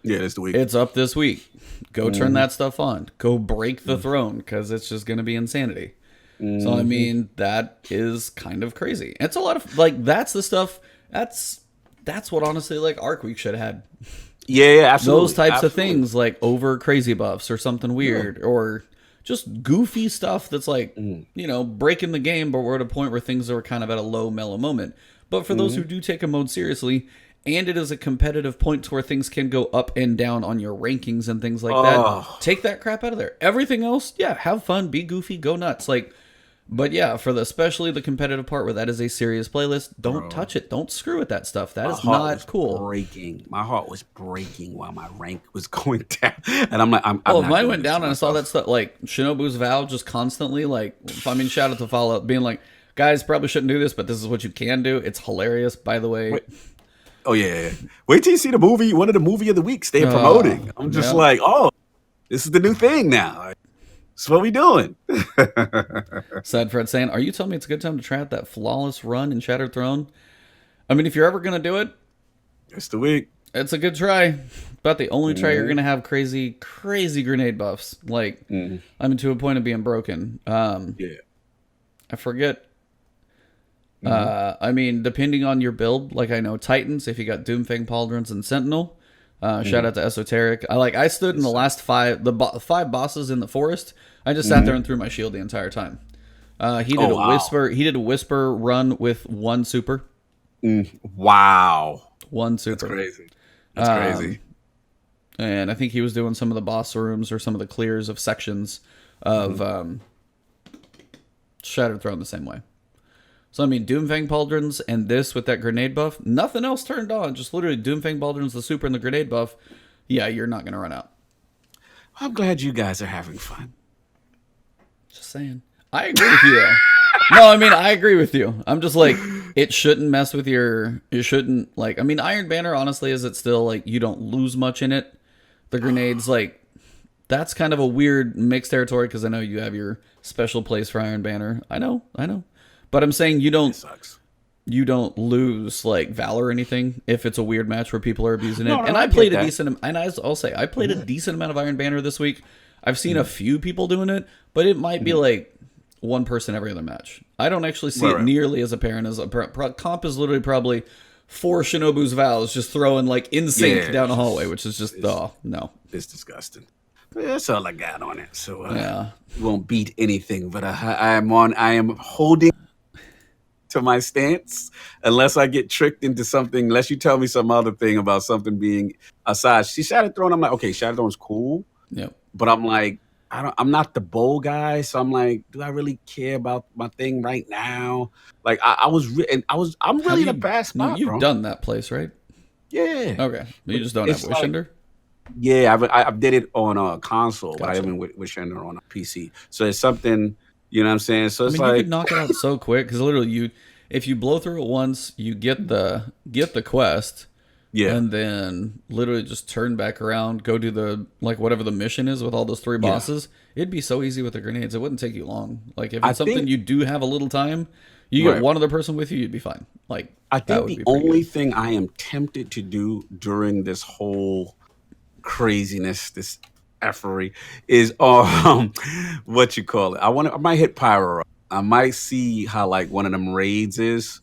Yeah, that's the week. it's up this week. Go turn that stuff on. Go break the throne because it's just going to be insanity. So, I mean, that is kind of crazy. It's a lot of, like, that's the stuff, that's what honestly, like, Arc Week should have had. Yeah, absolutely. Those types of Absolutely. things, like over crazy buffs or something weird, or just goofy stuff that's like, breaking the game, but we're at a point where things are kind of at a low, mellow moment. But for those who do take a mode seriously, and it is a competitive point to where things can go up and down on your rankings and things like that, take that crap out of there. Everything else, yeah, have fun, be goofy, go nuts. Like, but yeah, for especially the competitive part where that is a serious playlist, don't touch it. Don't screw with that stuff. That is not cool. My heart was breaking while my rank was going down, and I'm like, I'm Oh, not if mine doing went this down to and I saw that myself. stuff, like Shinobu's Vow just constantly, like, I mean, shout out to Fallout being like, guys, probably shouldn't do this, but this is what you can do. It's hilarious, by the way. Oh yeah. Wait till you see the movie. One of the movie of the weeks they're promoting. I'm just like, oh, this is the new thing now. This is what we doing. Sad Fred saying, are you telling me it's a good time to try out that flawless run in Shattered Throne? I mean, if you're ever going to do it, It's the week. it's a good try. About the only try you're gonna have crazy grenade buffs. Like, I mean, to a point of being broken. Yeah. I forget. I mean, depending on your build, like I know Titans, if you got Doomfang, Pauldrons, and Sentinel. Shout out to Esoteric. I stood in the last five bosses in the forest. I just sat there and threw my shield the entire time. He did whisper. He did a whisper run with one super. Wow. One super. That's crazy. That's crazy. And I think he was doing some of the boss rooms or some of the clears of sections of Shatter Throne the same way. So, I mean, Doomfang Pauldrons and this with that grenade buff, nothing else turned on. Just literally Doomfang Pauldrons, the super, and the grenade buff. Yeah, you're not going to run out. I'm glad you guys are having fun. Just saying. I agree with you, though. No, I mean, I agree with you. I'm just like, it shouldn't mess with your... It shouldn't, like... I mean, Iron Banner, honestly, is it still, like, you don't lose much in it. The grenades, like... That's kind of a weird mixed territory, because I know you have your special place for Iron Banner. I know. But I'm saying you don't lose like Valor or anything if it's a weird match where people are abusing it. No, and I played a decent, and I'll say I played a decent amount of Iron Banner this week. I've seen a few people doing it, but it might be like one person every other match. I don't actually see it nearly as apparent as comp is literally probably 4 Shinobu's vows just throwing like in sync down a hallway, which is just no. It's disgusting. But that's all I got on it. So won't beat anything, but I am holding to my stance unless I get tricked into something, unless you tell me some other thing about something being aside. See, Shatter Throne, I'm like, okay, Shatter Throne's cool. Yep. But I'm like, I'm not the bowl guy, so I'm like, do I really care about my thing right now? Like I'm really in a bad spot. You've done that place, right? Yeah. Okay. You just don't have Wish Ender? Yeah, I did it on a console, but I haven't Wish Ender on a PC. So it's something, you know what I'm saying? So it's you could knock it out so quick because literally if you blow through it once, you get the quest. Yeah. And then literally just turn back around, go do the like whatever the mission is with all those 3 bosses. It'd be so easy with the grenades. It wouldn't take you long. Like if it's something you do have a little time, you get one other person with you, you'd be fine. Like I think the only thing I am tempted to do during this whole craziness, this effery, is what you call it. I might hit Pyro up. I might see how like one of them raids is.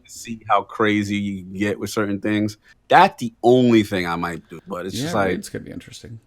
See how crazy you get with certain things. That's the only thing I might do. But it's just like it's gonna be interesting.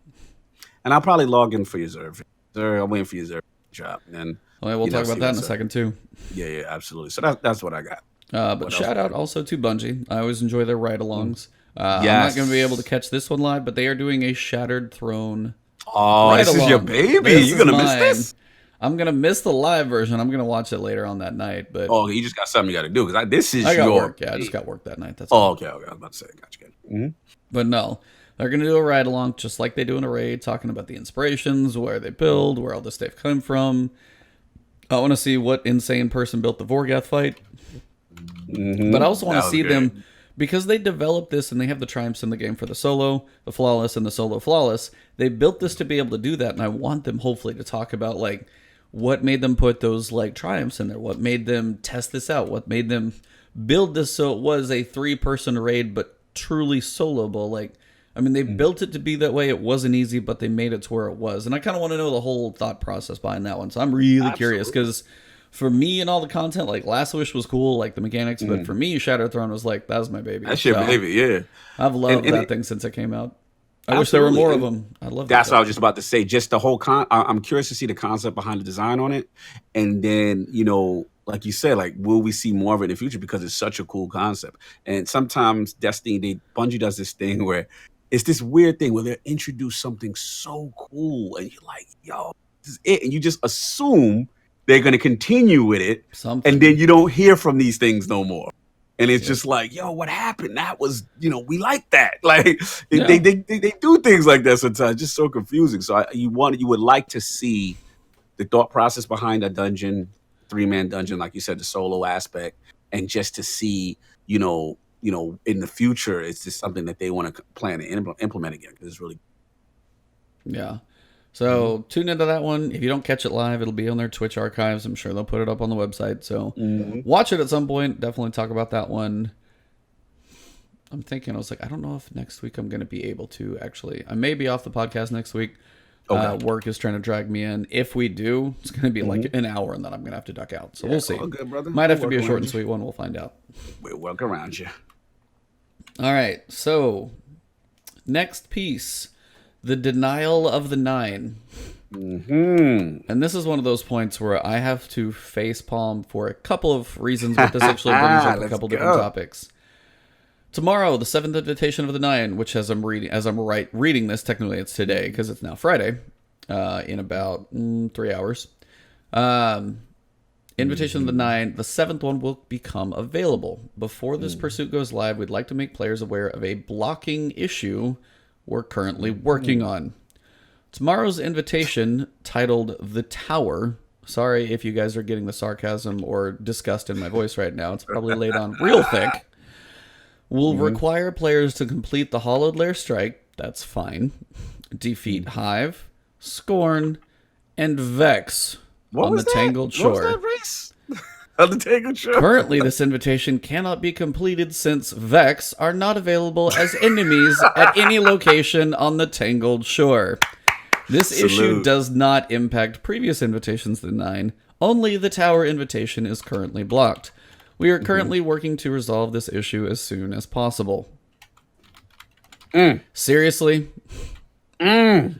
And I'll probably log in for your Zerv. I'm waiting for your Zerv drop. And we'll talk about that in a second too. Yeah, absolutely. So that's what I got. But shout out also to Bungie. I always enjoy their ride-alongs. I'm not going to be able to catch this one live, but they are doing a Shattered Throne. Oh, this is your baby. You're going to miss this? I'm going to miss the live version. I'm going to watch it later on that night. But you just got something you got to do because this is I got your work. Yeah, I just got work that night. That's all. Okay. I was about to say, gotcha. But no, they're going to do a ride-along just like they do in a raid, talking about the inspirations, where they build, where all this stuff come from. I want to see what insane person built the Vorgath fight. But I also want to see them, because they developed this and they have the triumphs in the game for the solo, the flawless, and the solo flawless. They built this to be able to do that, and I want them hopefully to talk about like what made them put those like triumphs in there, what made them test this out, what made them build this so it was a 3-person raid but truly soloable. Like, I mean, they built it to be that way. It wasn't easy, but they made it to where it was, and I kind of want to know the whole thought process behind that one. So I'm really curious because. For me and all the content, like Last Wish was cool, like the mechanics, but for me, Shatter Throne was like, that was my baby. That's your baby, yeah. I've loved that thing since it came out. I wish there were more of them. I love that. That's what I was just about to say. Just the whole I'm curious to see the concept behind the design on it. And then, like you said, like, will we see more of it in the future? Because it's such a cool concept. And sometimes Bungie does this thing where it's this weird thing where they'll introduce something so cool and you're like, yo, this is it. And you just assume they're going to continue with it, and then you don't hear from these things no more. And it's just like, yo, what happened? That was, we like that. Like, they do things like that sometimes, just so confusing. So you would like to see the thought process behind a dungeon, 3-man dungeon, like you said, the solo aspect, and just to see, in the future, it's just something that they want to plan to implement again, because it's really. Yeah. So tune into that one. If you don't catch it live, it'll be on their Twitch archives. I'm sure they'll put it up on the website. So watch it at some point. Definitely talk about that one. I'm thinking, I was like, I don't know if next week I'm going to be able to actually. I may be off the podcast next week. Okay. Work is trying to drag me in. If we do, it's going to be like an hour, and then I'm going to have to duck out. So we'll see. All good, brother. Might have to We'll be a work short around and sweet one. We'll find out. We'll work around you. All right. So next piece, the denial of the 9. And this is one of those points where I have to face palm for a couple of reasons, but this actually brings up a couple different topics. Tomorrow, the 7th invitation of the 9, which as I'm reading this, technically it's today because it's now Friday, in about 3 hours. Invitation of the 9, the 7th one will become available. Before this pursuit goes live, we'd like to make players aware of a blocking issue we're currently working on. Tomorrow's invitation, titled The Tower. Sorry if you guys are getting the sarcasm or disgust in my voice right now. It's probably laid on real thick. Will require players to complete the Hollowed Lair Strike. That's fine. Defeat Hive, Scorn, and Vex on the Tangled Shore. What was that race? On the Tangled Shore. Currently, this invitation cannot be completed since Vex are not available as enemies at any location on the Tangled Shore. This issue does not impact previous invitations to the 9. Only the Tower invitation is currently blocked. We are currently working to resolve this issue as soon as possible. Seriously? This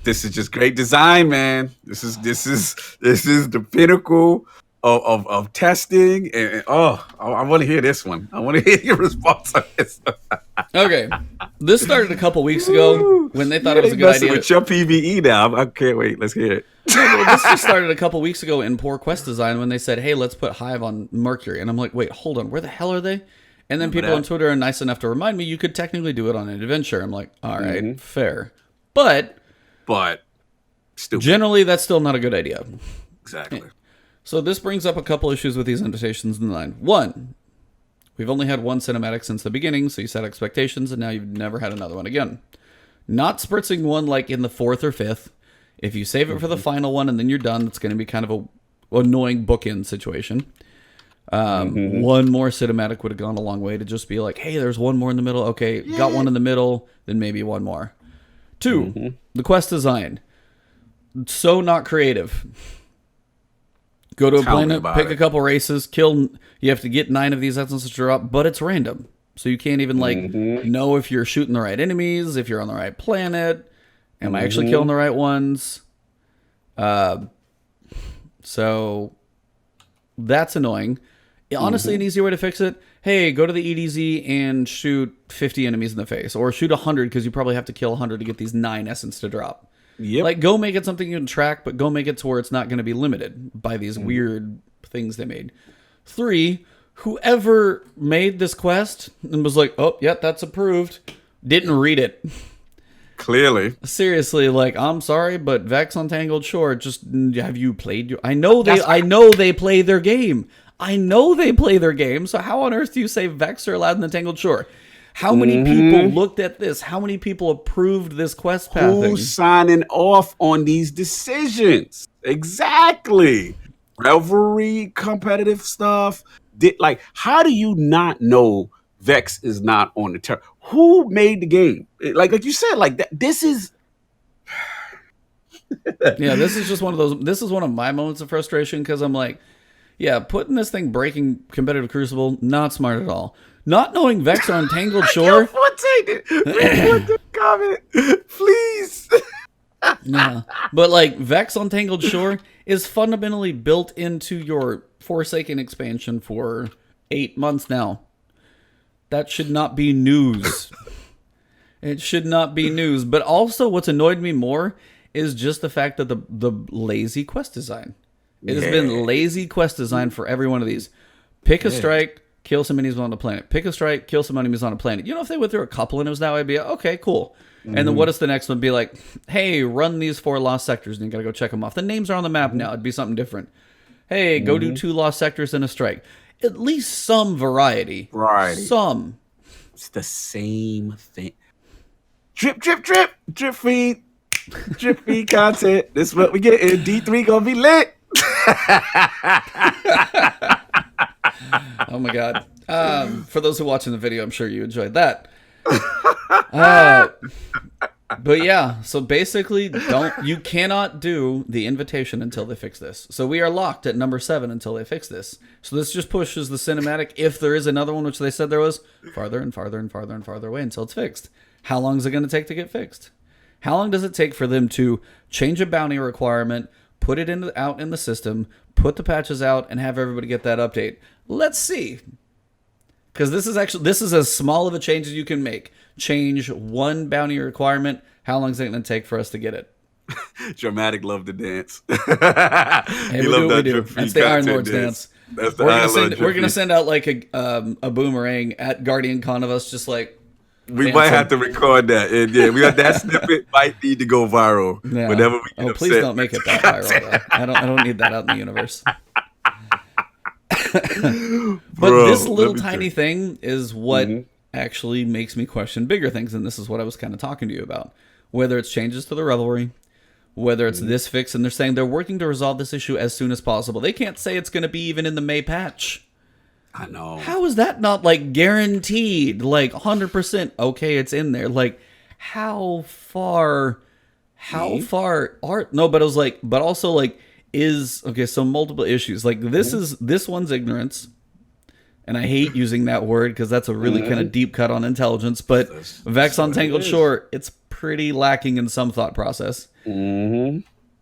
is just great design, man. This is the pinnacle of testing. And I want to hear this one. I want to hear your response on this. Okay, this started a couple weeks ago when they thought it was a good idea. With your PVE now, I can't wait. Let's hear it. No, this just started a couple weeks ago in poor quest design when they said, "Hey, let's put Hive on Mercury," and I'm like, "Wait, hold on, where the hell are they?" And then people on Twitter are nice enough to remind me you could technically do it on an adventure. I'm like, all right, fair, but stupid. Generally, that's still not a good idea. Exactly. So this brings up a couple issues with these invitations in the 9. One, we've only had one cinematic since the beginning, so you set expectations, and now you've never had another one again. Not spritzing one like in the 4th or 5th. If you save it for the final one and then you're done, it's going to be kind of a annoying bookend situation. One more cinematic would have gone a long way to just be like, hey, there's one more in the middle. Okay, got one in the middle, then maybe one more. 2, the quest design. So not creative. Go to a planet, pick a couple races, kill. You have to get 9 of these essences to drop, but it's random. So you can't even know if you're shooting the right enemies, if you're on the right planet. Am I actually killing the right ones? So that's annoying. Honestly, an easier way to fix it, hey, go to the EDZ and shoot 50 enemies in the face. Or shoot 100 because you probably have to kill 100 to get these 9 essence to drop. Yep. Like, go make it something you can track, but go make it to where it's not going to be limited by these weird things they made. 3, whoever made this quest and was like, oh, yeah, that's approved, didn't read it. Clearly. Seriously, like, I'm sorry, but Vex on Tangled Shore, just, have you played your... I know they play their game. I know they play their game, so how on earth do you say Vex are allowed in the Tangled Shore? How many people looked at this? How many people approved this quest pathing? Who's signing off on these decisions? Exactly. Revelry, competitive stuff. How do you not know Vex is not on the turn? Who made the game? Like you said, like that. This is. Yeah, this is just one of those. This is one of my moments of frustration because I'm like, yeah, putting this thing breaking competitive Crucible, not smart at all. Not knowing Vex on Tangled Shore. Report the comment, please. Yeah, but like Vex on Tangled Shore is fundamentally built into your Forsaken expansion for 8 months now. That should not be news. It should not be news. But also, what's annoyed me more is just the fact that the lazy quest design. It has been lazy quest design for every one of these. Pick a strike, kill some enemies on the planet. Pick a strike, kill some enemies on a planet. You know, if they went through a couple and it was that way, I'd be okay, cool. And then what is the next one? Be like, hey, run these 4 lost sectors, and you gotta go check them off. The names are on the map now. It'd be something different. Hey, go do 2 lost sectors and a strike. At least some variety. Some. It's the same thing. Drip, drip, drip. Drip feed. Drip feed content. This is what we get in. D3 gonna be lit. Oh my god. For those who are watching the video, I'm sure you enjoyed that. Uh, but yeah, so basically, you cannot do the invitation until they fix this. So we are locked at number 7 until they fix this. So this just pushes the cinematic, if there is another one, which they said there was, farther and farther and farther and farther away until it's fixed. How long is it going to take to get fixed? How long does it take for them to change a bounty requirement, put it out in the system, put the patches out, and have everybody get that update? Let's see. Because this is as small of a change as you can make. Change one bounty requirement. How long is it going to take for us to get it? Dramatic love to dance. Hey, we do what we do. That's the Iron Lord's dance. We're gonna send out like a boomerang at Guardian Con of us, just like we might have to record that. And yeah, that snippet might need to go viral. Yeah. Whenever we get please don't make it that viral. Though. I don't need that out in the universe. But this little tiny thing is what actually makes me question bigger things, and this is what I was kind of talking to you about. Whether it's changes to the revelry, whether it's this fix, and they're saying they're working to resolve this issue as soon as possible. They can't say it's going to be even in the May patch. I know. How is that not like guaranteed? Like 100%. Okay, it's in there. Like how far are no? But it was like, but also like so multiple issues. Like this one's ignorance. And I hate using that word because that's a really kind of deep cut on intelligence. But Vex on Tangled Shore, it's pretty lacking in some thought process.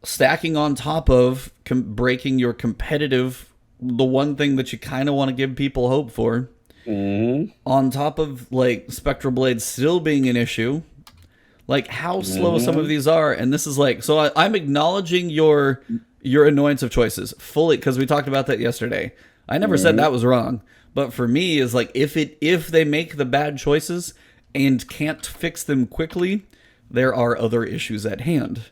Stacking on top of breaking your competitive, the one thing that you kind of want to give people hope for, on top of like Spectral Blades still being an issue. Like how slow some of these are. And this is like, so I'm acknowledging your annoyance of choices fully because we talked about that yesterday. I never said that was wrong. But for me, is like if they make the bad choices and can't fix them quickly, there are other issues at hand,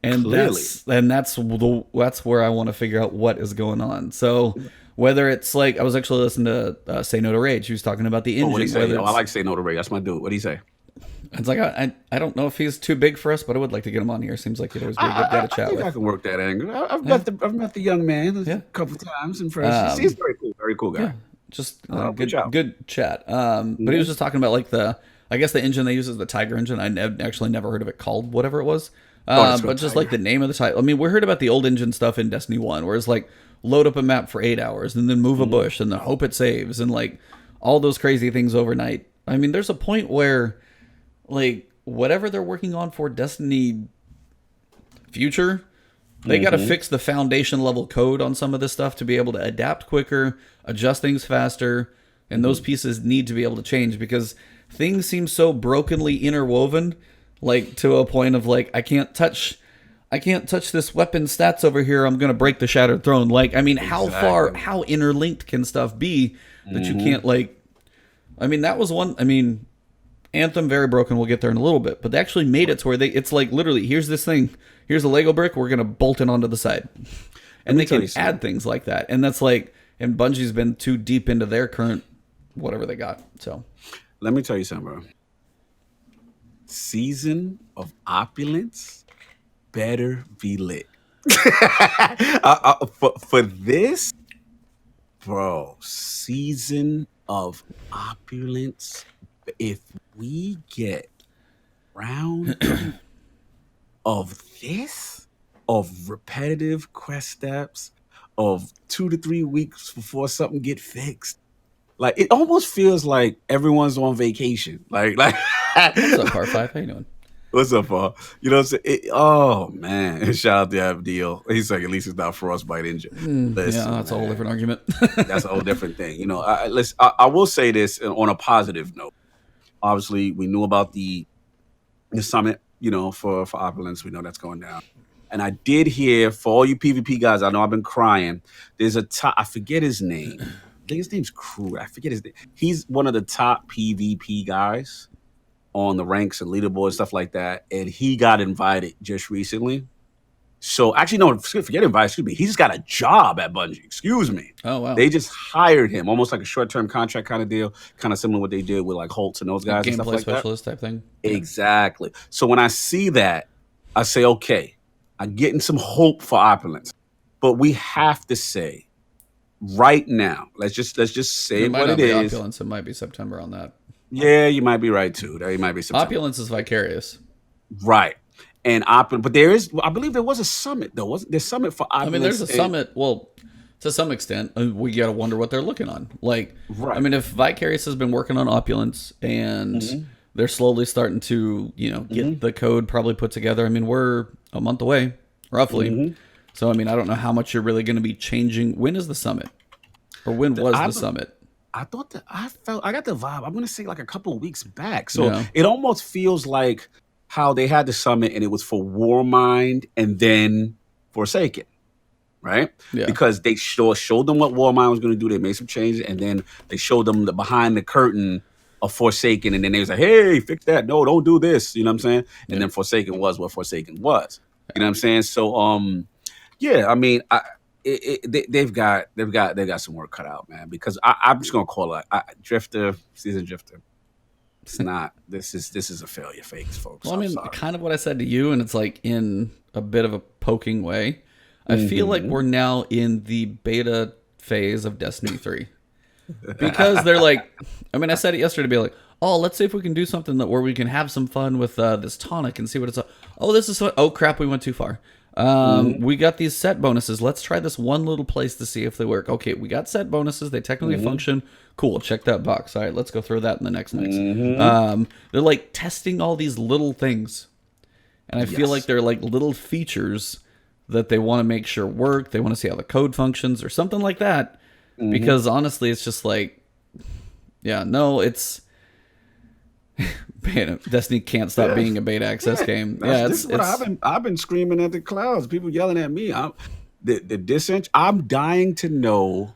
and that's where I want to figure out what is going on. So whether it's like I was actually listening to Say No to Rage, he was talking about the engine. I like Say No to Rage. That's my dude. What do you say? It's like I don't know if he's too big for us, but I would like to get him on here. Seems like he'd always be a good guy to chat with. I can work that angle. I've met the young man a couple times in person. He's very cool guy. Yeah. Just good chat. But he was just talking about like I guess the engine they use is the Tiger engine. I actually never heard of it called whatever it was. But just like the name of the title. I mean, we heard about the old engine stuff in Destiny 1, where it's like load up a map for 8 hours and then move a bush and then hope it saves and like all those crazy things overnight. I mean, there's a point where like whatever they're working on for Destiny future, they got to fix the foundation level code on some of this stuff to be able to adapt quicker, adjust things faster, and those pieces need to be able to change because things seem so brokenly interwoven, like to a point of like I can't touch this weapon stats over here. I'm gonna break the Shattered Throne. Like I mean, how interlinked can stuff be that you can't like? I mean, that was one. I mean, Anthem very broken. We'll get there in a little bit, but they actually made it to where it's like literally here's this thing. Here's a Lego brick. We're gonna bolt it onto the side, and they can add things like that. And that's like, and Bungie's been too deep into their current whatever they got. So, let me tell you something, bro. Season of Opulence better be lit. For this, bro. Season of Opulence. If we get round of this, of repetitive quest steps, of 2 to 3 weeks before something get fixed, like it almost feels like everyone's on vacation. Like what's up, Par 5? How you doing? What's up, Paul? You know what I'm saying? Oh man, shout out to Abdeel. He's like, at least it's not frostbite injured. Listen, yeah, that's a whole different argument. That's a whole different thing. You know, I will say this on a positive note. Obviously, we knew about the summit, you know, for Opulence. We know that's going down. And I did hear, for all you PvP guys, I know I've been crying. There's I forget his name. I think his name's Crew. I forget his name. He's one of the top PvP guys on the ranks and leaderboard, stuff like that. And he got invited just recently. So actually, no, forget invited. Excuse me. He just got a job at Bungie. Excuse me. Oh, wow. They just hired him, almost like a short-term contract kind of deal, kind of similar to what they did with like Holtz and those guys and stuff like that. Gameplay specialist type thing. Exactly. So when I see that, I say, okay, I'm getting some hope for Opulence. But we have to say, right now, let's just say It it might what not it be is. Opulence. It might be September on that. Yeah, you might be right too. There might be September. Opulence is Vicarious. Right. And but there is, I believe there was a summit though. Wasn't there summit for I mean, there's opulence? a summit. Well, to some extent, we gotta wonder what they're looking on. Like, I Right. mean, if Vicarious has been working on Opulence and Hmm. they're slowly starting to, Hmm. get the code probably put together. I mean, we're a month away, roughly. Hmm. So, I mean, I don't know how much you're really going to be changing. When is the summit, or when was I the summit? I thought that I got the vibe. I'm gonna say like a couple of weeks back. So Yeah, it almost feels like how they had the summit and it was for Warmind and then Forsaken, right? yeah, Because they showed them what Warmind was going to do. They made some changes, and then they showed them the behind the curtain of Forsaken, and then they was like, "Hey, fix that! No, don't do this." You know what I'm saying? And yeah. then Forsaken was what Forsaken was. You know what I'm saying? So, yeah, I mean, they've got some work cut out, man. Because I'm just gonna call it Drifter, season Drifter. It's not. This is a failure, fakes, folks. Well, I I'm mean, sorry. kind of what I said to you, and it's like in a bit of a poking way. I feel like Hmm. we're now in the beta phase of Destiny 3. Because they're like, I mean, I said it yesterday to be like, oh, let's see if we can do something where we can have some fun with this tonic and see what it's. Oh, this is oh crap, we went too far. Hmm. We got these set bonuses. Let's try this one little place to see if they work. Okay, we got set bonuses. They technically Hmm. function. Cool. Check that box. All right, let's go throw that in the next mix. Hmm. They're like testing all these little things, and I feel like Yes. they're like little features that they want to make sure work. They want to see how the code functions or something like that. Hmm. Because honestly, it's just like, yeah, no, it's man, Destiny can't stop Yeah. being a beta access Yeah, game. that's Yeah, this is what I've been screaming at the clouds. People yelling at me. The dissent. I'm dying to know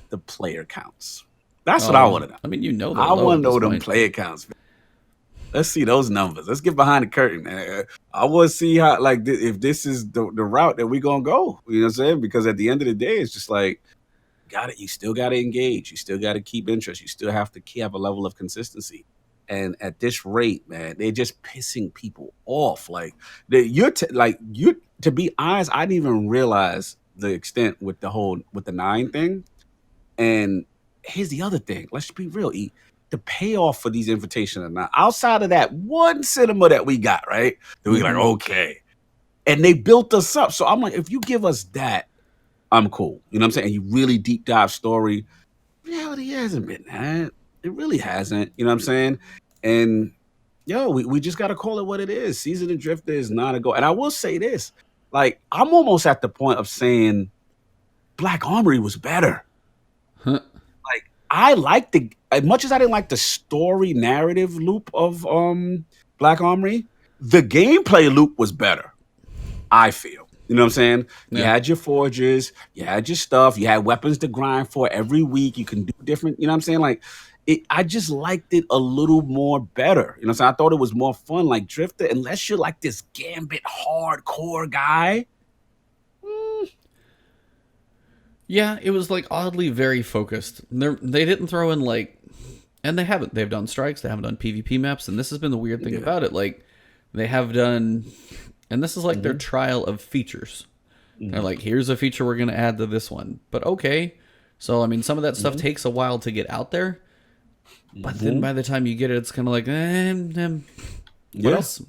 the player counts. That's what I oh, want to know. I mean, they're I low want at to this know them point. player counts. Let's see those numbers. Let's get behind the curtain. I want to see how if this is the route that we're gonna go. You know what I'm saying? Because at the end of the day, it's just like got it. You still got to engage. You still got to keep interest. You still have to have a level of consistency. And at this rate, man, they're just pissing people off. Like you. To be honest, I didn't even realize the extent with the 9 thing. And here's the other thing. Let's be real. The payoff for these invitations are not outside of that one cinema that we got, right? That we like, Hmm. okay. And they built us up. So I'm like, if you give us that, I'm cool. You know what I'm saying? And you really deep dive story. Reality hasn't been that. It really hasn't. You know what I'm saying? And yo, we just gotta call it what it is. Season of Drifter is not a go. And I will say this: like, I'm almost at the point of saying Black Armory was better. Huh. Like, I like the as much as I didn't like the story narrative loop of Black Armory, the gameplay loop was better. I feel. You know what I'm saying? You Yeah. had your forges, you had your stuff, you had weapons to grind for every week. You can do different, you know what I'm saying? Like I just liked it a little more better. You know what I'm saying? I thought it was more fun. Like Drifter, unless you're like this Gambit hardcore guy. mm, Yeah, it was like oddly very focused. They didn't throw in like, and they haven't. They've done strikes. They haven't done PvP maps, and this has been the weird thing yeah. about it. Like, they have done, and this is like their Hmm. trial of features. They're Hmm. like, here's a feature we're gonna add to this one. But okay, so I mean, some of that stuff Hmm. takes a while to get out there. But then Hmm. by the time you get it, it's kind of like, what Yeah. else?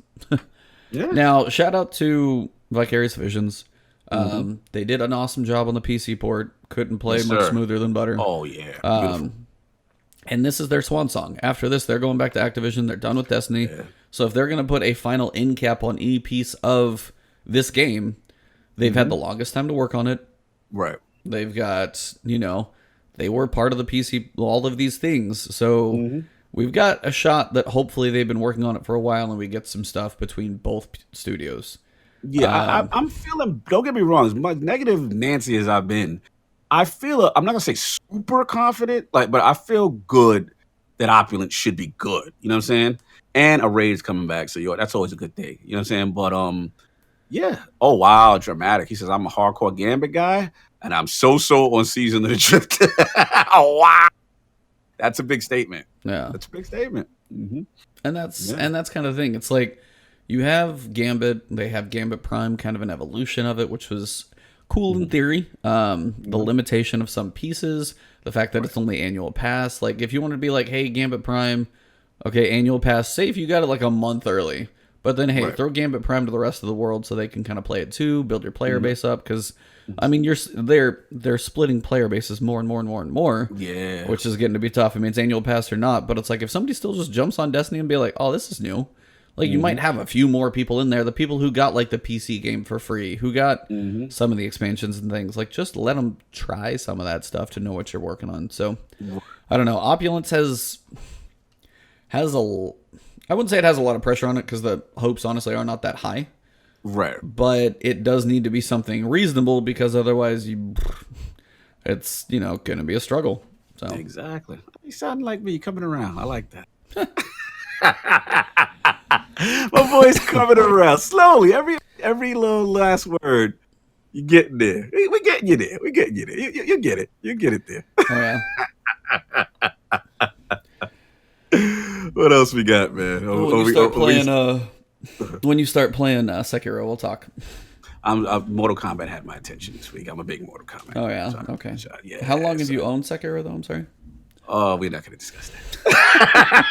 Yeah. Now, shout out to Vicarious Visions. Hmm. They did an awesome job on the PC port. Couldn't play Yes, much sir. smoother than butter. Oh yeah. Beautiful. And this is their swan song. After this, they're going back to Activision. They're done with Destiny. Yeah. So if they're going to put a final end cap on any piece of this game, they've had Hmm. the longest time to work on it. Right. They've got, they were part of the PC, all of these things. So Hmm. we've got a shot that hopefully they've been working on it for a while and we get some stuff between both studios. Yeah, I'm feeling. Don't get me wrong. As much negative Nancy as I've been, I feel. I'm not gonna say super confident, but I feel good that Opulent should be good. You know what I'm saying? And a raid's coming back, so that's always a good thing. You know what I'm saying? But yeah. Oh wow, dramatic. He says I'm a hardcore Gambit guy, and I'm so on season of the Drift. Oh wow, that's a big statement. Yeah. That's a big statement. And that's Yeah. and that's kind of the thing. It's like you have Gambit, they have Gambit Prime, kind of an evolution of it, which was cool in theory. The limitation of some pieces, the fact that it's only annual pass. Like if you want to be like, hey, Gambit Prime, okay, annual pass. Say if you got it like a month early, but then hey, throw Gambit Prime to the rest of the world so they can kind of play it too, build your player base up. Because I mean, they're splitting player bases more and more and more and more. Yeah. Which is getting to be tough. I mean, it's annual pass or not, but it's like if somebody still just jumps on Destiny and be like, oh, this is new. Like you might have a few more people in there, the people who got like the PC game for free, who got some of the expansions and things. Like just let them try some of that stuff to know what you're working on. So I don't know. Opulence has a, I wouldn't say it has a lot of pressure on it because the hopes honestly are not that high. Right. But it does need to be something reasonable because otherwise it's going to be a struggle. So Exactly. You sound like me coming around. I like that. My voice coming around slowly. Every little last word, you getting there. We getting you there. We getting you there. You get it. You get it there. Oh, yeah. What else we got, man? When you start playing Sekiro, we'll talk. Mortal Kombat had my attention this week. I'm a big Mortal Kombat. Oh yeah. fan. Okay. Yeah. How long have you owned Sekiro though? I'm sorry. Oh, we're not going to discuss that.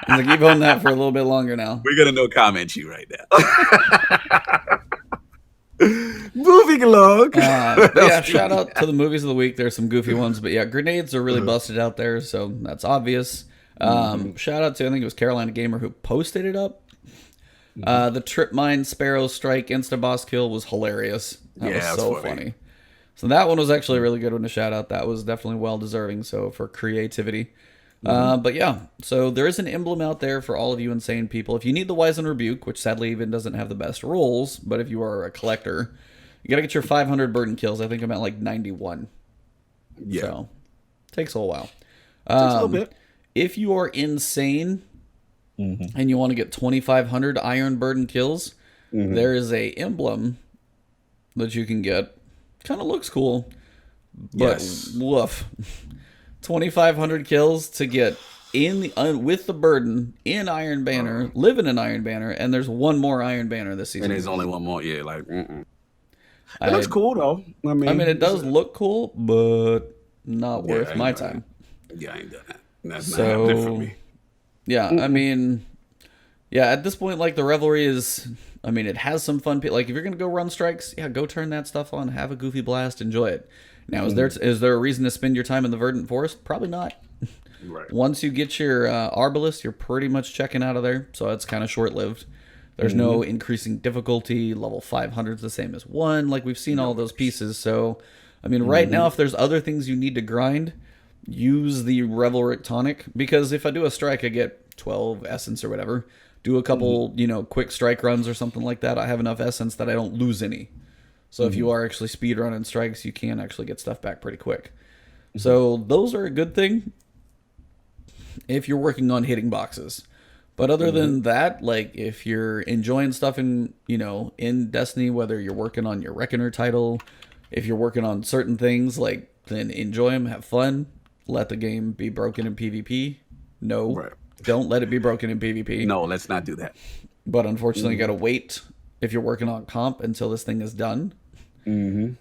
Like you've owned that for a little bit longer now. We're going to no comment you right now. Moving along. Yeah, shout out to the movies of the week. There's some goofy ones, but yeah, grenades are really busted out there, so that's obvious. Shout out to, I think it was Carolina Gamer who posted it up. The Trip Mine Sparrow Strike Insta Boss Kill was hilarious. That was so funny. So that one was actually a really good one to shout out. That was definitely well deserving. So for creativity. But yeah, so there is an emblem out there for all of you insane people. If you need the Wise and Rebuke, which sadly even doesn't have the best rolls, but if you are a collector, you got to get your 500 burden kills. I think I'm at like 91. Yeah. So takes a while. Takes a little bit. If you are insane and you want to get 2,500 iron burden kills, there is a emblem that you can get. Kind of looks cool, but woof. 2,500 kills to get in the with the burden in Iron Banner, live in an Iron Banner, and there's one more Iron Banner this season. And there's only one more. Yeah, like it looks cool though. I mean, it does look cool, but not worth my time. Yeah, I ain't done that. That's not happening for me. Yeah, I mean, yeah, at this point, like the revelry is. I mean, it has some fun. Like if you're gonna go run strikes, yeah, go turn that stuff on, have a goofy blast, enjoy it. Now, is there a reason to spend your time in the Verdant Forest? Probably not. Right. Once you get your Arbalist, you're pretty much checking out of there, so it's kind of short-lived. There's no increasing difficulty. Level 500 is the same as 1. Like, we've seen all those pieces. So, I mean, right now, if there's other things you need to grind, use the Revelric Tonic. Because if I do a strike, I get 12 Essence or whatever. Do a couple, quick strike runs or something like that. I have enough Essence that I don't lose any. So if you are actually speedrunning strikes, you can actually get stuff back pretty quick. So those are a good thing if you're working on hitting boxes. But other than that, like if you're enjoying stuff in Destiny, whether you're working on your Reckoner title, if you're working on certain things, like then enjoy them, have fun. Let the game be broken in PvP. No, don't let it be broken in PvP. No, let's not do that. But unfortunately, you got to wait if you're working on comp until this thing is done. And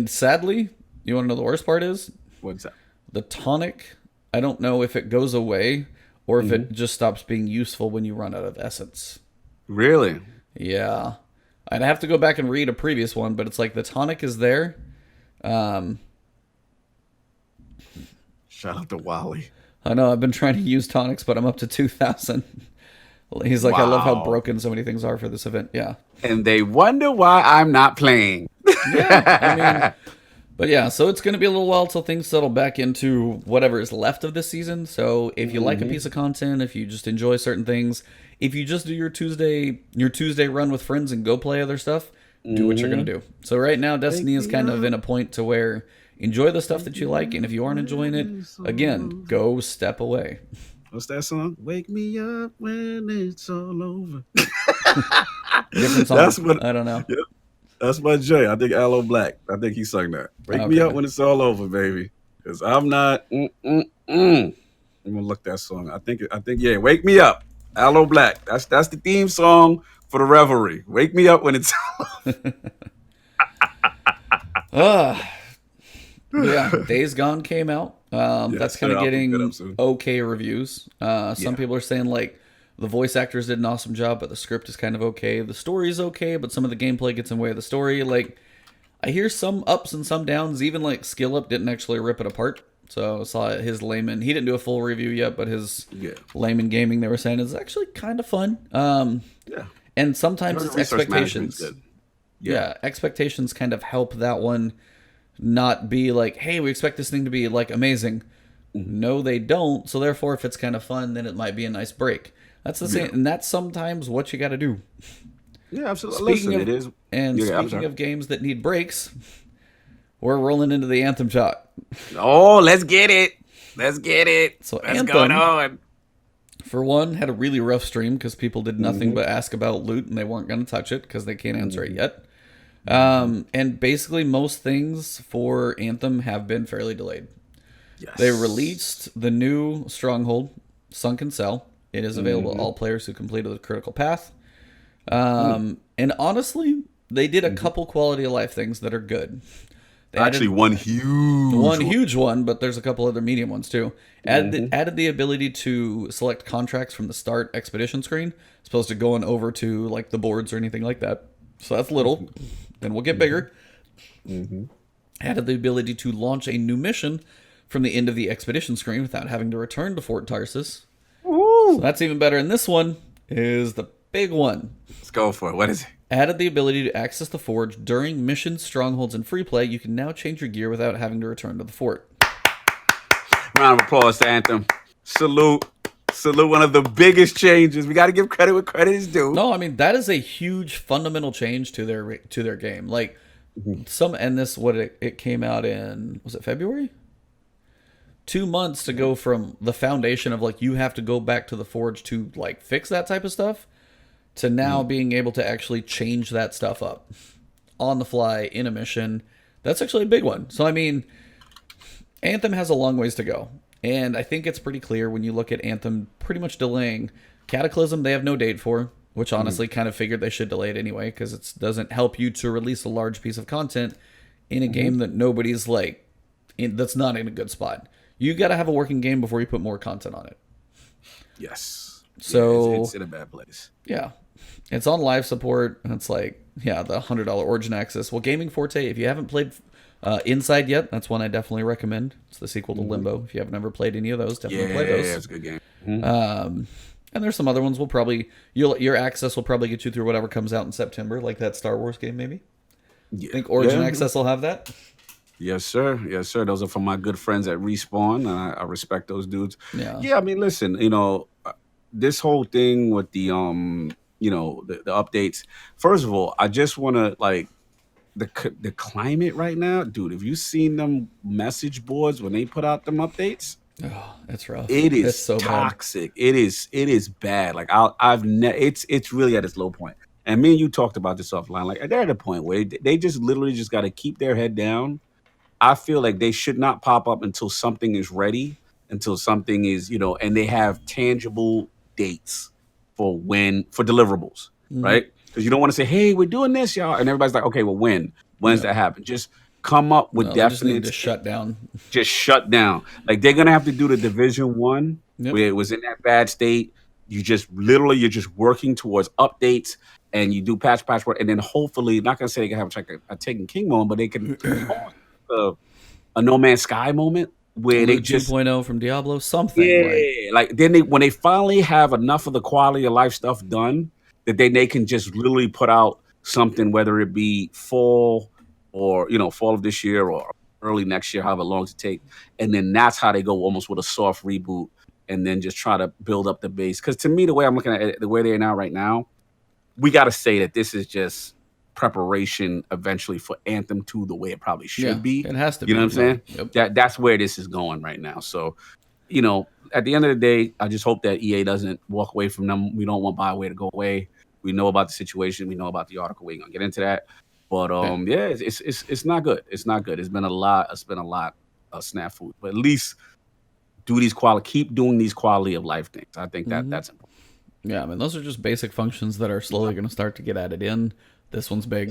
sadly, you want to know the worst part is? What's that? The tonic, I don't know if it goes away or if it just stops being useful when you run out of essence. Really? Yeah. I'd have to go back and read a previous one, but it's like the tonic is there. Shout out to Wally. I know, I've been trying to use tonics, but I'm up to 2,000. He's like, I love how broken so many things are for this event. Yeah. And they wonder why I'm not playing. Yeah. I mean, but yeah, so it's going to be a little while till things settle back into whatever is left of this season. So if you like a piece of content, if you just enjoy certain things, if you just do your Tuesday run with friends and go play other stuff, do what you're going to do. So right now, Destiny is kind of in a point to where enjoy the stuff that you like. And if you aren't enjoying it, again, go step away. What's that song? Wake me up when it's all over. Different song. That's what I don't know. Yeah, that's my Jay. I think Aloe Black. I think he sung that. Wake me up when it's all over, baby. Because I'm not. I'm gonna look that song. I think. Yeah. Wake me up, Aloe Black. That's the theme song for the revelry. Wake me up when it's all over. Uh, yeah, Days Gone came out. That's Yes, kind sir. of I'll pick that getting up soon. okay reviews. Some Yeah. people are saying like the voice actors did an awesome job, but the script is kind of okay. The story is okay, but some of the gameplay gets in the way of the story. Like I hear some ups and some downs. Even like Skill Up didn't actually rip it apart. So I saw his layman. He didn't do a full review yet, but his Yeah. layman gaming they were saying is actually kind of fun. Yeah. And I sometimes heard the it's resource management's expectations. good. Yeah. Yeah, expectations kind of help that one not be like, hey, we expect this thing to be like amazing. Mhm. No, they don't. So therefore, if it's kind of fun, then it might be a nice break. That's the Yeah. same, and that's sometimes what you got to do. Yeah, absolutely. Speaking Listen, of it is. and Yeah, I'm speaking sorry. of games that need breaks, we're rolling into the Anthem shot. Oh, let's get it. Let's get it. So Let's go Anthem, on. for one, had a really rough stream because people did nothing Mm-hmm. but ask about loot and they weren't going to touch it because they can't answer it Mm-hmm. yet. Mm-hmm. And basically, most things for Anthem have been fairly delayed. They Yes. released the new Stronghold, Sunken Cell. It is available to Mm-hmm. all players who completed the critical path. Mm-hmm. And honestly, they did a Mm-hmm. couple quality of life things that are good. They Actually, added one huge one one. huge one, but there's a couple other medium ones too. Mm-hmm. Added the ability to select contracts from the start expedition screen, as opposed to going over to like the boards or anything like that. So that's little. Then we'll get Mm-hmm. bigger. Mm-hmm. Added the ability to launch a new mission from the end of the expedition screen without having to return to Fort Tarsus. So Woo! that's even better. And this one is the big one. Let's go for it. What is it? Added the ability to access the forge during missions, strongholds, and free play. You can now change your gear without having to return to the fort. Round of applause to Anthem. Salute. Salute one of the biggest changes. We got to give credit where credit is due. No, I mean that is a huge fundamental change to their game. Like some and this what it came out in, was it February? 2 months to go from the foundation of like you have to go back to the forge to like fix that type of stuff to now being able to actually change that stuff up on the fly in a mission. That's actually a big one. So I mean, Anthem has a long ways to go. And I think it's pretty clear when you look at Anthem pretty much delaying Cataclysm, they have no date for, which honestly kind of figured they should delay it anyway because it doesn't help you to release a large piece of content in a game that nobody's like, that's not in a good spot. You got to have a working game before you put more content on it. Yes. So, yeah, it's in a bad place. yeah, it's on live support, and it's like, yeah, the $100 Origin Access. Well, Gaming Forte, if you haven't played Inside yet, that's one I definitely recommend. It's the sequel to Limbo. If you haven't ever played any of those, definitely play those. It's a good game. Mhm. And there's some other ones. We'll probably your access will probably get you through whatever comes out in September, like that Star Wars game, maybe. Yeah. I think Origin Yeah. Access will have that. Yes, sir. Yes, sir. Those are from my good friends at Respawn. I respect those dudes. Yeah. Yeah, I mean, listen, this whole thing with the updates. First of all, I just want to like the climate right now, dude. Have you seen them message boards when they put out them updates? Oh, it's rough. It It's is so bad. toxic. It is bad. Like it's really at its low point. And me and you talked about this offline. Like they're at a point where they just literally just got to keep their head down. I feel like they should not pop up until something is ready, until something is, and they have tangible dates for deliverables, Hmm. right? Because you don't want to say, "Hey, we're doing this, y'all," and everybody's like, "Okay, well, when? When's Yeah. that happen?" Just come up with No, they just need definite, to shut down. just shut down. Like they're gonna have to do the Division 1 Yep. where it was in that bad state. You're just working towards updates and you do patch work, and then hopefully, not gonna say they can have like a Taken King moment, but they can almost uh, a No Man's Sky moment where they Loot just 2.0 from Diablo, something like yeah, like then when they finally have enough of the quality of life stuff done, that then they can just literally put out something, whether it be fall or fall of this year or early next year, however long it take, and then that's how they go almost with a soft reboot, and then just try to build up the base. Because to me, the way I'm looking at it, the way they're now right now, we got to say that this is just preparation eventually for Anthem 2 the way it probably yeah, should be. it has to You know be. what I'm saying? Yep. That's where this is going right now. So, at the end of the day, I just hope that EA doesn't walk away from them. We don't want BioWare to go away. We know about the situation. We know about the article. We ain't gonna get into that. But Yeah. yeah, it's not good. It's not good. It's been a lot. It's been a lot of snafu. But at least keep doing these quality of life things. I think Hmm. that's important. Yeah, I mean, those are just basic functions that are slowly going to start to get added in. This one's big.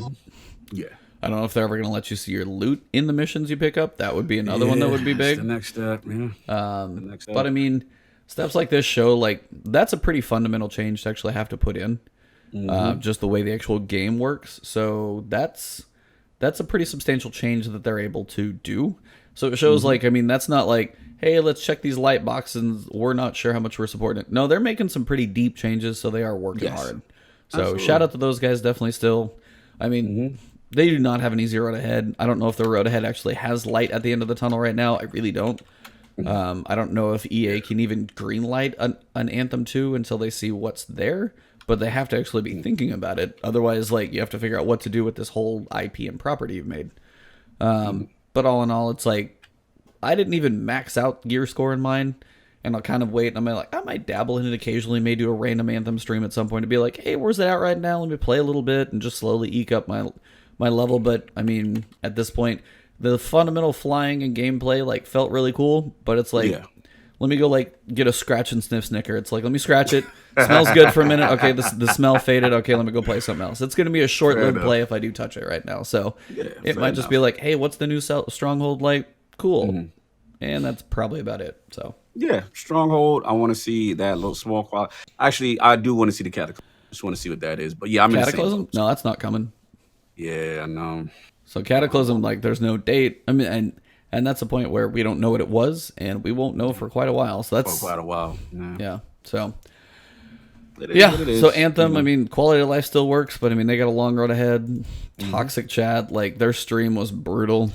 Yeah. I don't know if they're ever going to let you see your loot in the missions you pick up. That would be another one that would be It's the big. next step. Yeah, the next But step. I mean, steps like this show like that's a pretty fundamental change to actually have to put in. Just the way the actual game works. So that's a pretty substantial change that they're able to do. So it shows like I mean that's not like hey let's check these light boxes. We're not sure how much we're supporting it. No, they're making some pretty deep changes. So they are working Yes, hard. So absolutely. shout out to those guys definitely still. I mean they do not have an easy road ahead. I don't know if the road ahead actually has light at the end of the tunnel right now. I really don't. I don't know if EA can even green light an Anthem 2 until they see what's there, but they have to actually be thinking about it. Otherwise, like you have to figure out what to do with this whole IP and property you've made. But all in all, it's like I didn't even max out gear score in mine, and I'll kind of wait. And I might dabble in it occasionally, may do a random Anthem stream at some point to be like, hey, where's it at right now? Let me play a little bit and just slowly eke up my level. But I mean, at this point, the fundamental flying and gameplay like felt really cool, but it's like Yeah. let me go like get a scratch and sniff snicker. It's like let me scratch it. Smells good for a minute. Okay, the smell faded. Okay, let me go play something else. It's going to be a short-lived play if I do touch it right now. So it might just be like, hey, what's the new stronghold like? Cool, and that's probably about it. So Yeah, Stronghold. I want to see that little small quality. Actually, I do want to see the Cataclysm. Just want to see what that is. But yeah, I'm in the same Cataclysm? boat. No, that's not coming. Yeah, I know. So Cataclysm, like, there's no date. I mean, and that's a point where we don't know what it was, and we won't know for quite a while. So For that's quite a while. Yeah. yeah. So It is yeah. what it is. So Anthem, You I know. mean, quality of life still works, but I mean, they got a long road ahead. Toxic chat, like their stream was brutal.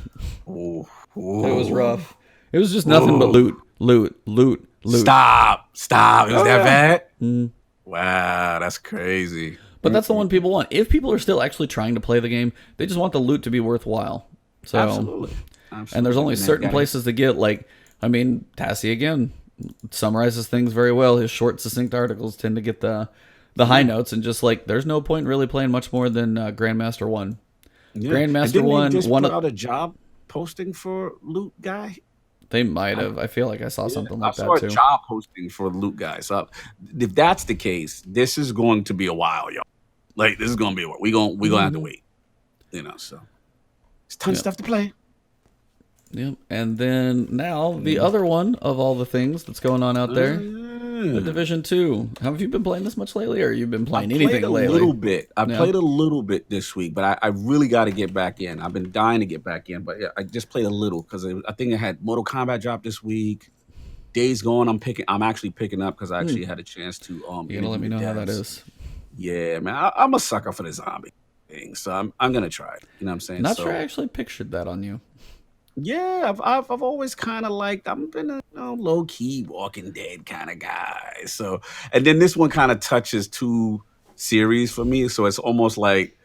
Ooh, It was ooh, rough. It was just nothing but loot, loot, loot, loot. Stop. It was Oh, that yeah. bad? Wow, that's crazy. But that's the one people want. If people are still actually trying to play the game, they just want the loot to be worthwhile. So, Absolutely. and there's only And that certain guy- places to get. Like, I mean, Tassie again summarizes things very well. His short, succinct articles tend to get the high notes, and just like there's no point really playing much more than Grandmaster One. Yeah. Grandmaster And didn't One, they just one put of- out a job posting for Loot Guy? They might have. I feel like I saw something like I saw that a too. job posting for Loot Guy. So if that's the case, this is going to be a while, y'all. Like this is going to be a while. We gonna have to wait. You know, so it's tons of stuff to play. Yep. And then now the other one of all the things that's going on out there, the Division 2. Have you been playing this much lately, or you've been playing anything played a lately? little bit. I Yeah. played a little bit this week, but I really got to get back in. I've been dying to get back in, but yeah, I just played a little because I think I had Mortal Kombat drop this week. Days Gone, I'm actually picking up because I actually had a chance to. You gotta let me know how that is. Yeah, man, I'm a sucker for the zombie thing, so I'm gonna try it. You know what I'm saying? Not so, sure I actually pictured that on you. Yeah, I've always kind of liked. I've been a low key Walking Dead kind of guy. So, and then this one kind of touches two series for me. So it's almost like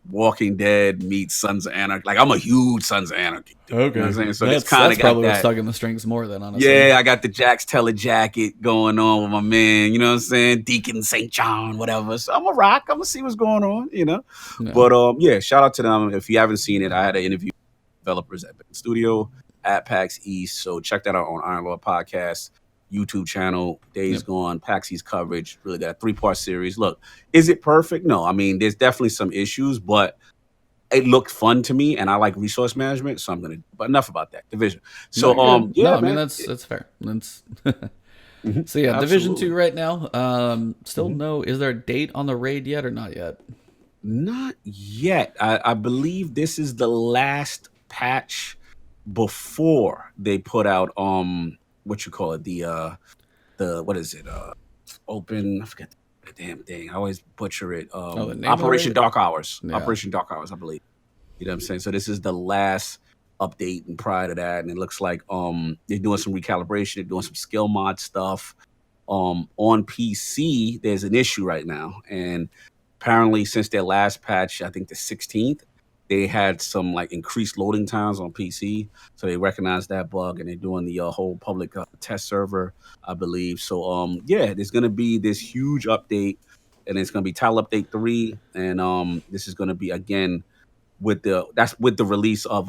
Walking Dead meets Sons of Anarchy. Like I'm a huge Sons of Anarchy dude. You know what I'm saying? So it's kind that's of got probably what's that. stuck in the strings more than honestly. Yeah, I got the Jax Teller jacket going on with my man. You know what I'm saying? Deacon St. John, whatever. So I'm a rock. I'm gonna see what's going on. You know. Yeah. But yeah, shout out to them. If you haven't seen it, I had an interview with developers at the studio at PAX East. So check that out on Iron Lord Podcast, YouTube channel. Days Gone, PAX East coverage. Really got a 3-part series. Look, is it perfect? No. I mean, there's definitely some issues, but it looked fun to me, and I like resource management, so I'm gonna. But enough about that Division. So yeah, no, I man. mean that's fair. That's so yeah, Division 2 right now. Still no. Is there a date on the raid yet or not yet? Not yet. I believe this is the last patch before they put out what you call it, the what is it, open, I forget the damn thing, I always butcher it, the name Operation of it? Dark Hours. Yeah. Operation Dark Hours, I believe. You know what I'm saying? So this is the last update, and prior to that, and it looks like they're doing some recalibration, they're doing some skill mod stuff. On PC there's an issue right now, and apparently since their last patch, I think the 16th, they had some like increased loading times on PC, so they recognized that bug, and they're doing the whole public test server, I believe. So yeah, there's gonna be this huge update, and it's gonna be Title Update 3, and this is gonna be again with the release of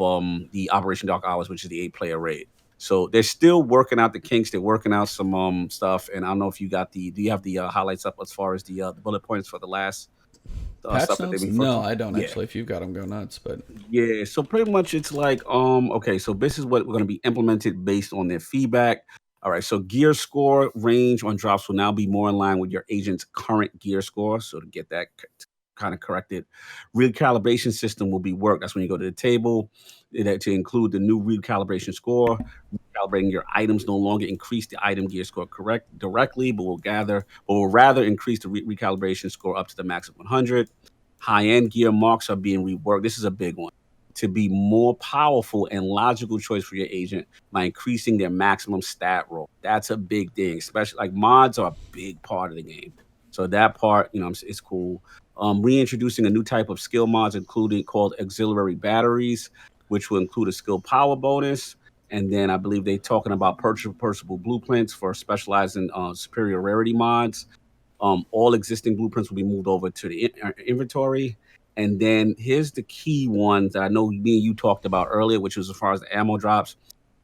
the Operation Dark Hours, which is the 8-player raid. So they're still working out the kinks. They're working out some stuff, and I don't know if you got do you have the highlights up as far as the bullet points for the last Patch stuff that they notes? refer No, to? I don't Yeah. actually. If you've got them, go nuts. But Yeah, so pretty much it's like, okay, so this is what we're going to be implemented based on their feedback. All right, so gear score range on drops will now be more in line with your agent's current gear score. So to get that kind of corrected, recalibration system will be worked. That's when you go to the table to include the new recalibration score. Recalibrating your items no longer increase the item gear score correct directly, but will rather increase the recalibration score up to the max of 100. High-end gear marks are being reworked. This is a big one. To be more powerful and logical choice for your agent by increasing their maximum stat roll. That's a big thing, especially like mods are a big part of the game. So that part, it's cool. Reintroducing a new type of skill mods, including called auxiliary batteries, which will include a skill power bonus. And then I believe they're talking about purchasable blueprints for specializing superior rarity mods. All existing blueprints will be moved over to the inventory. And then here's the key ones that I know me and you talked about earlier, which was as far as the ammo drops.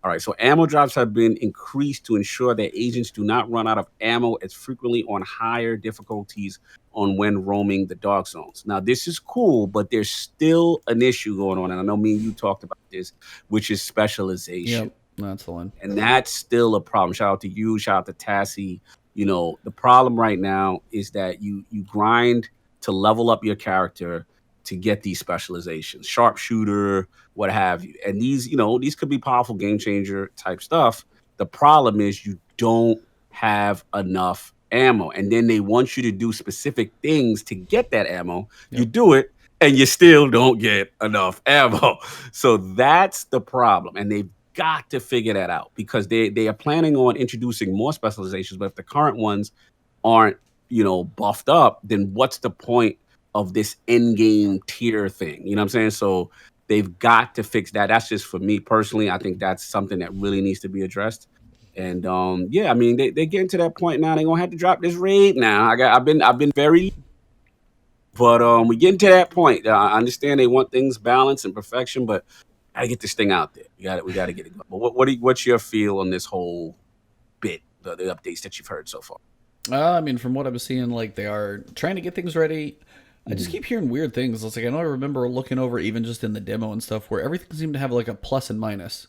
All right, so ammo drops have been increased to ensure that agents do not run out of ammo as frequently on higher difficulties on when roaming the dark zones. Now, this is cool, but there's still an issue going on, and I know me and you talked about this, which is specialization. yep, that's the one. And that's still a problem. Shout out to you, shout out to Tassie. The problem right now is that you grind to level up your character to get these specializations, sharpshooter, what have you. And these could be powerful game changer type stuff. The problem is you don't have enough ammo. And then they want you to do specific things to get that ammo. You Yep. do it and you still don't get enough ammo. So that's the problem. And they've got to figure that out because they are planning on introducing more specializations, but if the current ones aren't, buffed up, then what's the point of this end game tier thing? You know what I'm saying? So they've got to fix that. That's just for me personally. I think that's something that really needs to be addressed. And yeah, I mean they getting to that point now. They're gonna have to drop this raid now. I've been very, but we getting to that point. I understand they want things balanced and perfection, but gotta get this thing out there. We gotta get it going. But what's your feel on this whole bit, the updates that you've heard so far? I mean, from what I was seeing, like they are trying to get things ready. I just keep hearing weird things. It's like I know I remember looking over even just in the demo and stuff where everything seemed to have like a plus and minus,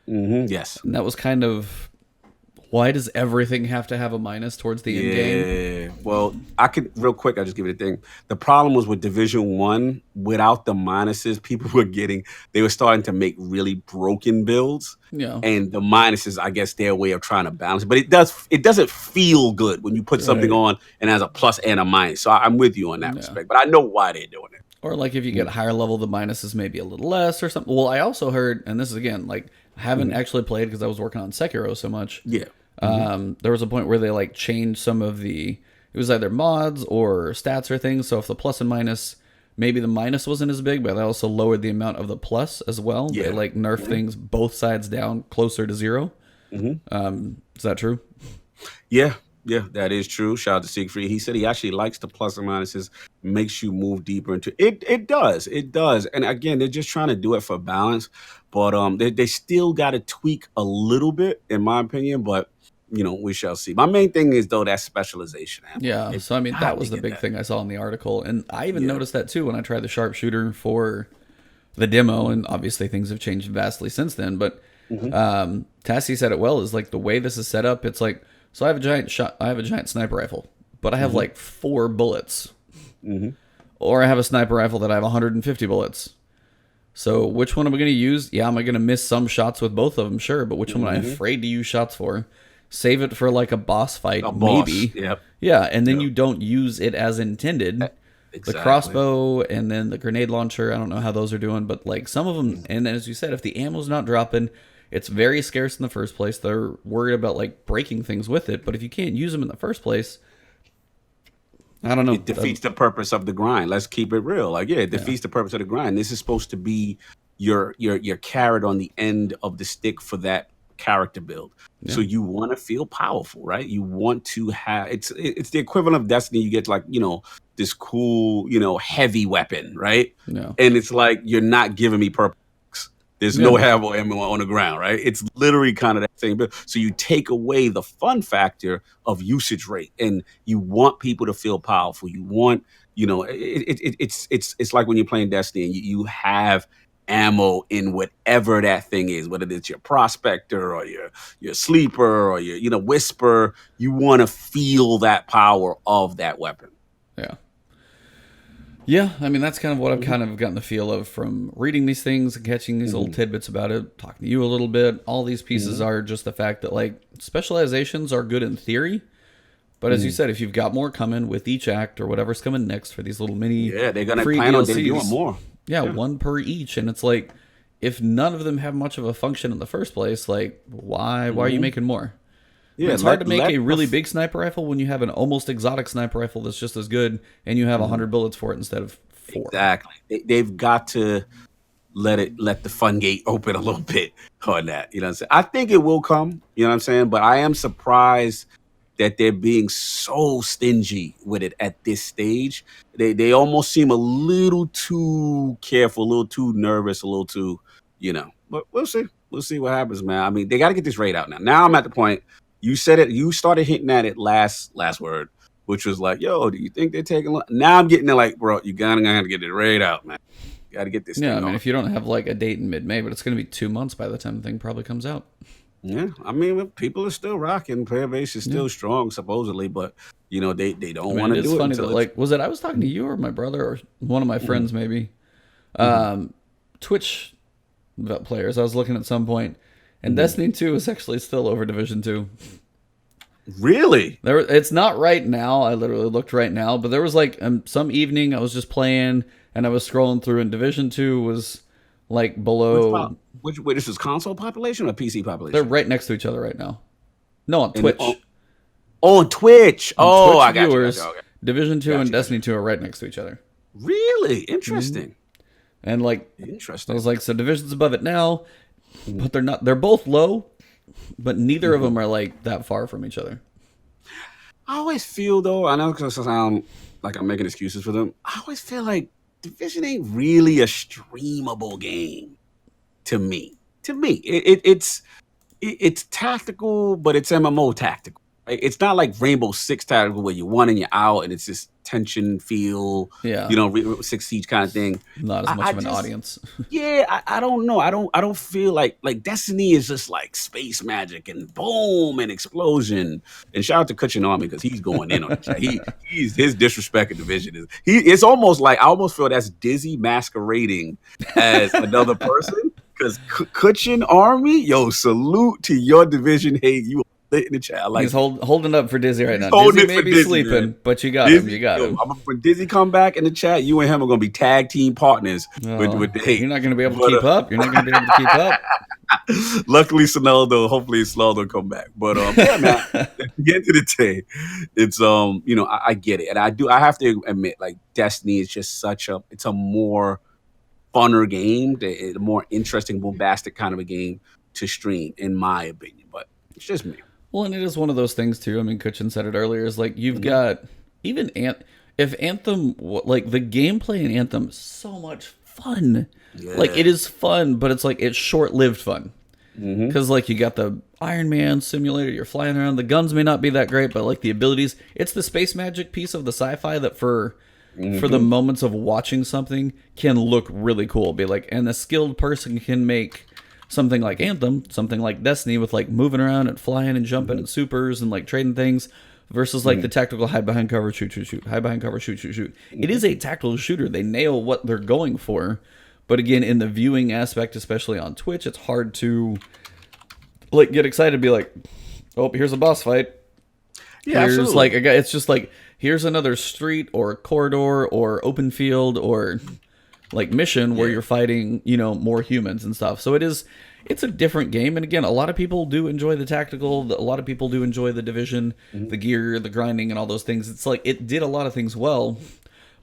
Yes. and that was kind of why does everything have to have a minus towards the end game? Yeah. Well, I could real quick. I'll just give it a thing. The problem was with Division One. Without the minuses, they were starting to make really broken builds, Yeah, and the minuses, I guess, their way of trying to balance. But it doesn't feel good when you put something right. on and has a plus and a minus. So I'm with you on that Yeah. respect. But I know why they're doing it. Or like if you get higher level, the minus is maybe a little less or something. Well, I also heard, and this is again like I haven't actually played because I was working on Sekiro so much. Yeah. There was a point where they like changed some of the. It was either mods or stats or things. So if the plus and minus, maybe the minus wasn't as big, but they also lowered the amount of the plus as well. Yeah. They like nerf things both sides down closer to 0. Is that true? Yeah, that is true. Shout out to Siegfried. He said he actually likes the plus and minuses, makes you move deeper into it. It does. And again, they're just trying to do it for balance, but they still got to tweak a little bit, in my opinion. But we shall see. My main thing is though that specialization. Yeah. So I mean, that was the big thing I saw in the article, and I even noticed that too when I tried the sharpshooter for the demo, and obviously things have changed vastly since then. But Tassie said it well. Is like the way this is set up. It's like so I have a giant sniper rifle, but I have like 4 bullets, or I have a sniper rifle that I have 150 bullets. So which one am I going to use? Yeah, am I going to miss some shots with both of them? Sure, but which one am I afraid to use shots for? Save it for like a boss fight, maybe. Yep. Yeah, and then you don't use it as intended. Exactly. The crossbow and then the grenade launcher, I don't know how those are doing, but like some of them, and as you said, if the ammo's not dropping, it's very scarce in the first place. They're worried about like breaking things with it, but if you can't use them in the first place, I don't know. It defeats the purpose of the grind. Let's keep it real. Like, it defeats the purpose of the grind. This is supposed to be your carrot on the end of the stick for that character build. So you want to feel powerful, right? You want to have it's the equivalent of Destiny. You get like, this cool, heavy weapon, right? No. And it's like you're not giving me purpose. There's no ammo on the ground, right? It's literally kind of that same build. So you take away the fun factor of usage rate, and you want people to feel powerful. You want it's like when you're playing Destiny and you have ammo in whatever that thing is, whether it's your prospector or your sleeper or your whisper. You want to feel that power of that weapon. Yeah. Yeah, I mean that's kind of what I've Mhm. kind of gotten the feel of from reading these things and catching these little Mhm. tidbits about it, talking to you a little bit. All these pieces Mhm. are just the fact that like specializations are good in theory, but as you Mhm. said, if you've got more coming with each act or whatever's coming next for these little mini Yeah, they're gonna free plan on debuting DLCs, more. yeah, Yeah. one per each, and it's like if none of them have much of a function in the first place, like why are you Mhm. making more? I mean, Yeah, it's hard to make let a the really big sniper rifle when you have an almost exotic sniper rifle that's just as good, and you have Mhm. 100 bullets for it instead of four. Exactly. They've got to let the fun gate open a little bit on that. You know what I'm saying? I think it will come, you know what I'm saying? But I am surprised that they're being so stingy with it at this stage. They almost seem a little too careful, a little too nervous, a little too, But we'll see. We'll see what happens, man. I mean, they got to get this raid out now. Now I'm at the point. You said it. You started hitting at it last word, which was like, "Yo, do you think they're taking?" Now I'm getting there, like, bro, you gotta have to get the raid out, man. You got to get this Yeah, thing I mean, going. if you don't have like a date in mid-May, but it's going to be 2 months by the time the thing probably comes out. Yeah, I mean, people are still rocking. Player base is Yeah, still strong, supposedly, but they I don't mean, want it to is do it funny until that it's. like I was talking to you or my brother or one of my Mhm, friends maybe, mhm. um, Twitch players. I was looking at some point, and Mhm. Destiny 2 is actually still over Division 2. Really? It's not right now. I literally looked right now, but there was like some evening I was just playing and I was scrolling through, and Division 2 was like Which below. wait, this is console population or PC They're population? right next to each other right now. No, on And Twitch. on Twitch. On Oh, Twitch I got you. Got you. viewers, Okay. Division 2 and Got you. Got you. Destiny 2 are right next to each other. Really Hmm. interesting. And like I Interesting. was like, so Division's above it now, Mhm. but they're not. They're both low, but neither of Mhm. them are like that far from each other. I always feel though. I know it's gonna sound like I'm making excuses for them. I always feel like Division ain't really a streamable game to me. To me, it's tactical, but it's MMO tactical. Right? It's not like Rainbow Six tactical where you're one and you're out, and it's this tension feel, Yeah, Six Siege kind of thing. not as I much of an just, audience. yeah, I don't know. I don't feel like Destiny is just like space magic and boom and explosion. And shout out to Kutchin Army because he's going in on the chat. He's his disrespect of Division is it's almost like I almost feel that's Dizzy masquerading as another person. Because Kutchin Army, yo, salute to your Division hate. You are lit in the chat. I He's like it. holding up for Dizzy right He's now. holding Dizzy it may for be Dizzy, man. sleeping, but you got him. You Dizzy, got yo, him. when Dizzy come back in the chat, you and him are gonna be tag team partners Oh, with the you're hate. not going to be able to But keep up. You're not going to be able to keep up. luckily, Sonaldo, hopefully Sonaldo come back. But yeah, man. At the end of the day, it's I get it, and I have to admit, like Destiny is just it's a more funner game, a more interesting, bombastic kind of a game to stream, in my opinion. But it's just me. Well, and it is one of those things too. I mean, Kutchin said it earlier. Is like you've Mhm. got even if Anthem, like the gameplay in Anthem, is so much fun. Like Yeah. it is fun, but it's like it's short-lived fun. Hmm. Because like you got the Iron Man simulator, you're flying around. The guns may not be that great, but like the abilities, it's the space magic piece of the sci-fi that for the Hmm. moments of watching something can look really cool. Be like, and a skilled person can make something like Anthem, something like Destiny with like moving around and flying and jumping and supers and like trading things versus like the tactical hide behind cover, shoot, shoot, shoot, hide behind cover, shoot, shoot, shoot. It is a tactical shooter. They nail what they're going for. But again, in the viewing aspect, especially on Twitch, it's hard to like get excited and be like, oh, here's a boss fight. Yeah, Here's like absolutely. a guy. It's just like here's another street or a corridor or open field or like mission where Yeah. you're fighting, more humans and stuff. So it's a different game. And again, a lot of people do enjoy the tactical. A lot of people do enjoy the division, the gear, the grinding, and all those things. It's like it did a lot of things well,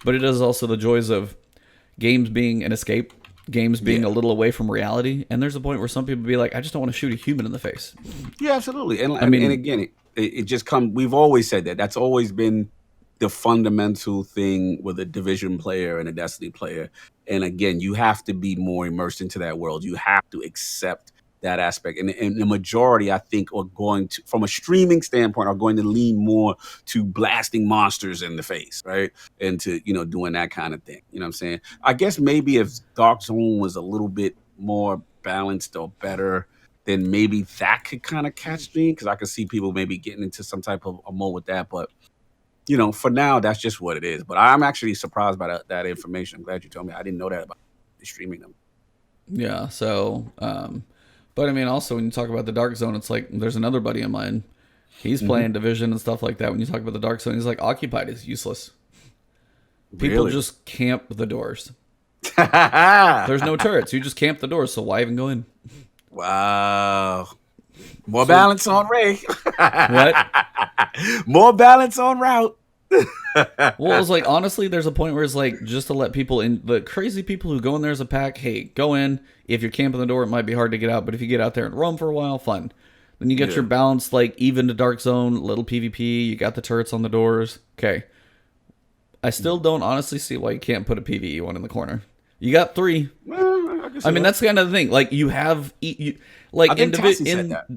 but it is also the joys of games being an escape, games being Yeah. a little away from reality. And there's a point where some people be like, I just don't want to shoot a human in the face. Yeah, absolutely. And I and mean, again, it just come. We've always said that. That's always been the fundamental thing with a Division player and a Destiny player. And again, you have to be more immersed into that world. You have to accept that aspect. And the majority, I think, are going to, from a streaming standpoint, are going to lean more to blasting monsters in the face, right? And to, doing that kind of thing. You know what I'm saying? I guess maybe if Dark Zone was a little bit more balanced or better, then maybe that could kind of catch stream, because I could see people maybe getting into some type of a mode with that. But for now, that's just what it is. But I'm actually surprised by that information. I'm glad you told me. I didn't know that about streaming them. Yeah. So, but I mean, also when you talk about the Dark Zone, it's like there's another buddy of mine. He's playing Division and stuff like that. When you talk about the Dark Zone, he's like, Occupied is useless. People just camp the doors. There's no turrets. You just camp the doors. So why even go in? Wow. More balance on Ray. What? More balance on route. Well, it's like, honestly, there's a point where it's like, just to let people in, the crazy people who go in there as a pack, hey, go in. If you're camping the door, it might be hard to get out, but if you get out there and roam for a while, fun. Then you get your balanced, like, even to Dark Zone, little PvP, you got the turrets on the doors. Okay. I still don't honestly see why you can't put a PvE one in the corner. You got 3. Well, I mean, that's kind of the thing. Like, you have, like, I think Tassie said that.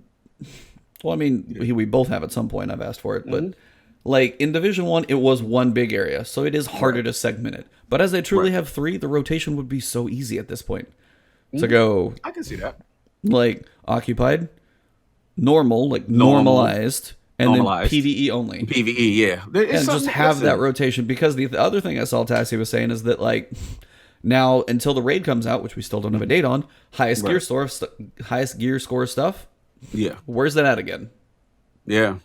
Well, I mean, we both have at some point. I've asked for it, but like in Division 1, it was one big area, so it is harder to segment it. But as they truly have 3, the rotation would be so easy at this point. To go, I can see that. Like Occupied, normal, like normalized, and then PvE only. PvE, yeah. And just have that rotation, because the other thing I saw Tassie was saying is that, like, now until the raid comes out, which we still don't have a date on, highest gear score stuff. Yeah. Where's that at again? Yeah.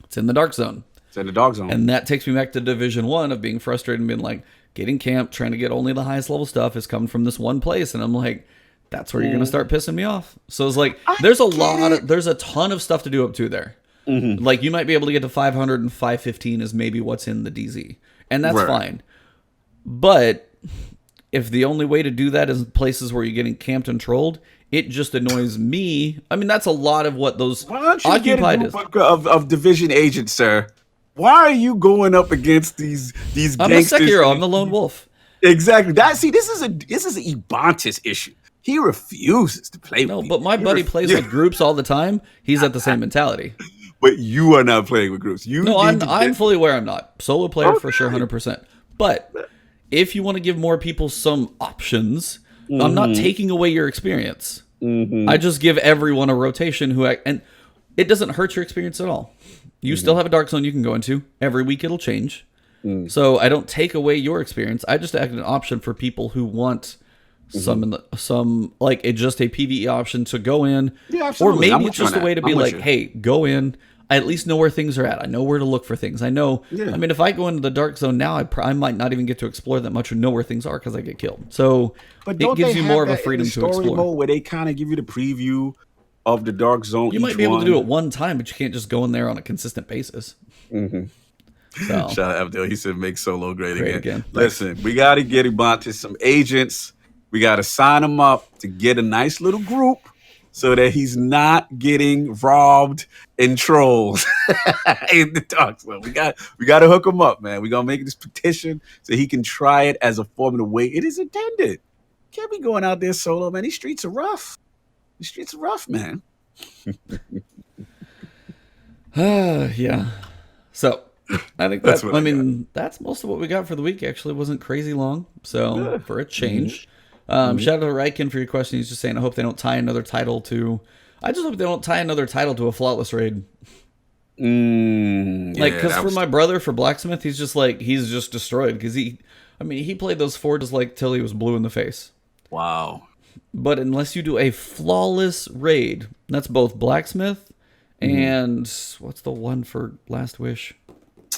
It's in the Dark Zone. It's in the Dark Zone. And that takes me back to Division 1 of being frustrated and being like, getting camped, trying to get only the highest level stuff is coming from this one place. And I'm like, that's where you're going to start pissing me off. So it's like, there's a ton of stuff to do up to there. Like, you might be able to get to 500 and 515 is maybe what's in the DZ. And that's fine. But if the only way to do that is places where you're getting camped and trolled, it just annoys me. I mean, that's a lot of what those Occupied is. Of Division agents, sir. Why are you going up against these gangsters? I'm a Sekiro. I'm the lone wolf. Exactly. This is an Ebontis issue. He refuses to play with me. But my buddy plays with groups all the time. He's at the same mentality. But you are not playing with groups. I'm fully aware I'm not. Solo player for sure, 100%. But if you want to give more people some options, I'm not taking away your experience. I just give everyone a rotation and it doesn't hurt your experience at all. You still have a Dark Zone you can go into. Every week it'll change. So I don't take away your experience. I just add an option for people who want some like just a PvE option to go in. Yeah, absolutely. Or maybe it's just a way to be like, hey, go in. I at least know where things are at. I know where to look for things. I know. Yeah. I mean, if I go into the Dark Zone now, I might not even get to explore that much or know where things are because I get killed. So it gives you more of a freedom to explore. Mode where they kind of give you the preview of the Dark Zone. You might be able to do it one time, but you can't just go in there on a consistent basis. So. Shout out Abdel. He said, "Make Solo great again." Listen, we got to get Ebontis some agents. We got to sign him up to get a nice little group, so that he's not getting robbed and trolled in the Dark Zone. We got to hook him up, man. We're going to make this petition so he can try it as a form of the way it is intended. Can't be going out there solo, man. These streets are rough. These streets are rough, man. Yeah. So I think that's most of what we got for the week. Actually, it wasn't crazy long. So for a change. Shout out to Ryken for your question. He's just saying, I hope they don't tie another title to... I just hope they don't tie another title to a flawless raid. Because for my brother, for Blacksmith, he's just destroyed. Because he played those forges till he was blue in the face. Wow. But unless you do a flawless raid, that's both Blacksmith and... What's the one for Last Wish?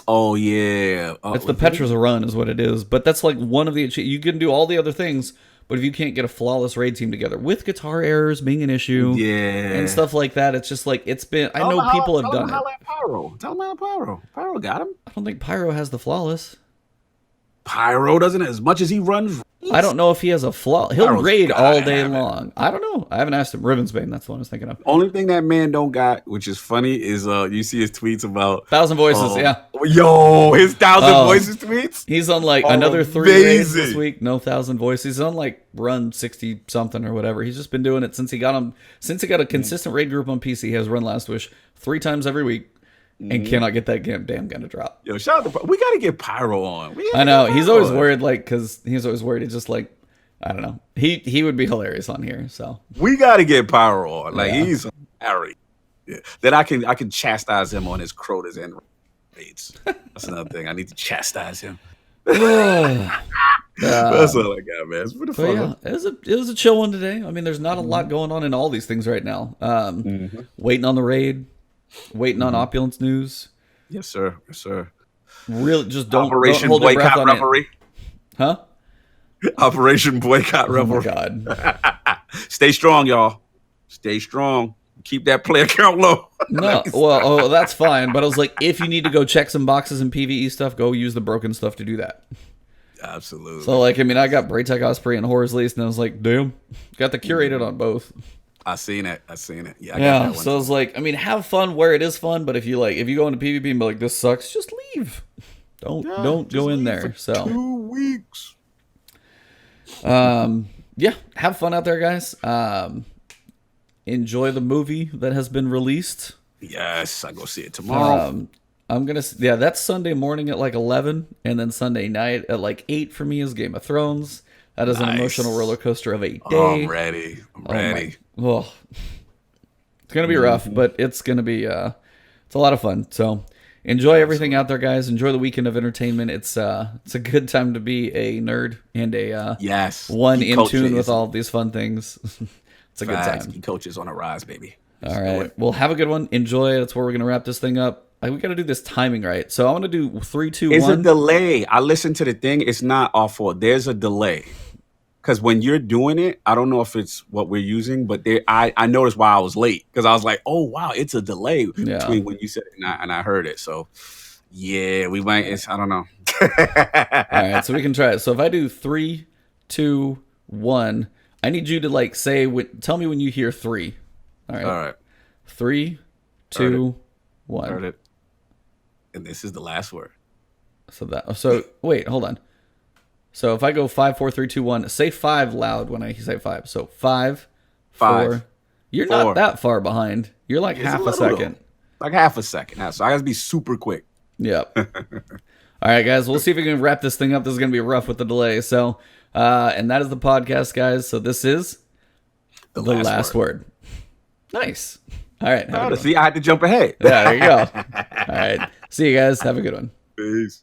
Oh, yeah. It's the Petra's Run is what it is. But that's one of the... You can do all the other things... But if you can't get a flawless raid team together with guitar errors being an issue and stuff like that, it's just it's been... I know people have done it. Tell him how Pyro. Pyro got him. I don't think Pyro has the flawless. Pyro doesn't, as much as he runs I don't know if he has a flaw. He'll Pyro's raid gotta all day have it. long. I don't know. I haven't asked him. Ravensbane, that's the one I was thinking of. Only thing that man don't got, which is funny, is you see his tweets about 1,000 voices, yeah. Yo, his 1,000 Oh. voices tweets. He's on like another 3 raids this Amazing. week. No 1,000 voices. He's on like run 60 something or whatever. He's just been doing it since he got him. Since he got a consistent raid group on PC. He has run Last Wish 3 times every week, and cannot get that damn gun to drop. Yo, shout out to we gotta get Pyro on. I know he's always worried, like, because he's always worried. He's just like, I don't know. He would be hilarious on here. So We gotta get Pyro on. Like Yeah. he's Harry. Yeah. Then I can chastise him on his Crotas and raids. That's another thing. I need to chastise him. That's all I got, man. It's pretty But fun. yeah, it was a chill one today. I mean, there's not a lot going on in all these things right now. Waiting on the raid, waiting on opulence news. Yes, sir. Yes, sir. Really, just don't Operation hold your breath Boycott on it. Revelry. Huh? Operation Boycott Oh my Revelry. god. Stay strong, y'all. Stay strong. Keep that player count low. No, well, that's fine. But I was like, if you need to go check some boxes and PVE stuff, go use the broken stuff to do that. Absolutely. So, like, I mean, I got Braytech Osprey and Horror's Least, and I was like, damn, got the curated on both. I seen it. Yeah. I got Yeah, that one. so I was like, I mean, have fun where it is fun, but if you go into PvP and be like, this sucks, just leave. Don't Just go in leave there. for So 2 weeks. yeah, have fun out there, guys. Enjoy the movie that has been released. Yes, I go see it tomorrow. That's Sunday morning at like 11, and then Sunday night at like 8 for me is Game of Thrones. That is an Nice. emotional roller coaster of a day. I'm ready. I'm Oh ready. Oh, it's gonna be rough, but it's gonna be it's a lot of fun. So enjoy everything out there, guys. Enjoy the weekend of entertainment. It's a good time to be a nerd and a Yes. one He in coaches. tune with all of these fun things. It's a good Facts. time. He coaches on a rise, baby. All right. Well, have a good one. Enjoy. That's where we're gonna wrap this thing up. We got to do this timing right. So I want to do 3, 2, It's 1. a delay. I listened to the thing. It's not our fault. There's a delay. Because when you're doing it, I don't know if it's what we're using, but I noticed why I was late. Because I was like, oh, wow, it's a delay between when you said it and I heard it. So, yeah, we might. I don't know. All right. So we can try it. So if I do 3, 2, 1, I need you to like say, tell me when you hear 3. All right. All right. 3, 2, 1. Heard it. And this is the last word. So wait, hold on. So if I go 5, 4, 3, 2, 1, say 5 loud when I say 5. So 5, 5, 4. You're 4. not that far behind. You're like It's half a little, second. though. Like half a second. Now, so I got to be super quick. Yep. All right, guys. We'll see if we can wrap this thing up. This is going to be rough with the delay. So, and that is the podcast, guys. So this is the last word. Nice. All right. See, I had to jump ahead. Yeah, there you go. All right. See you guys. Have a good one. Peace.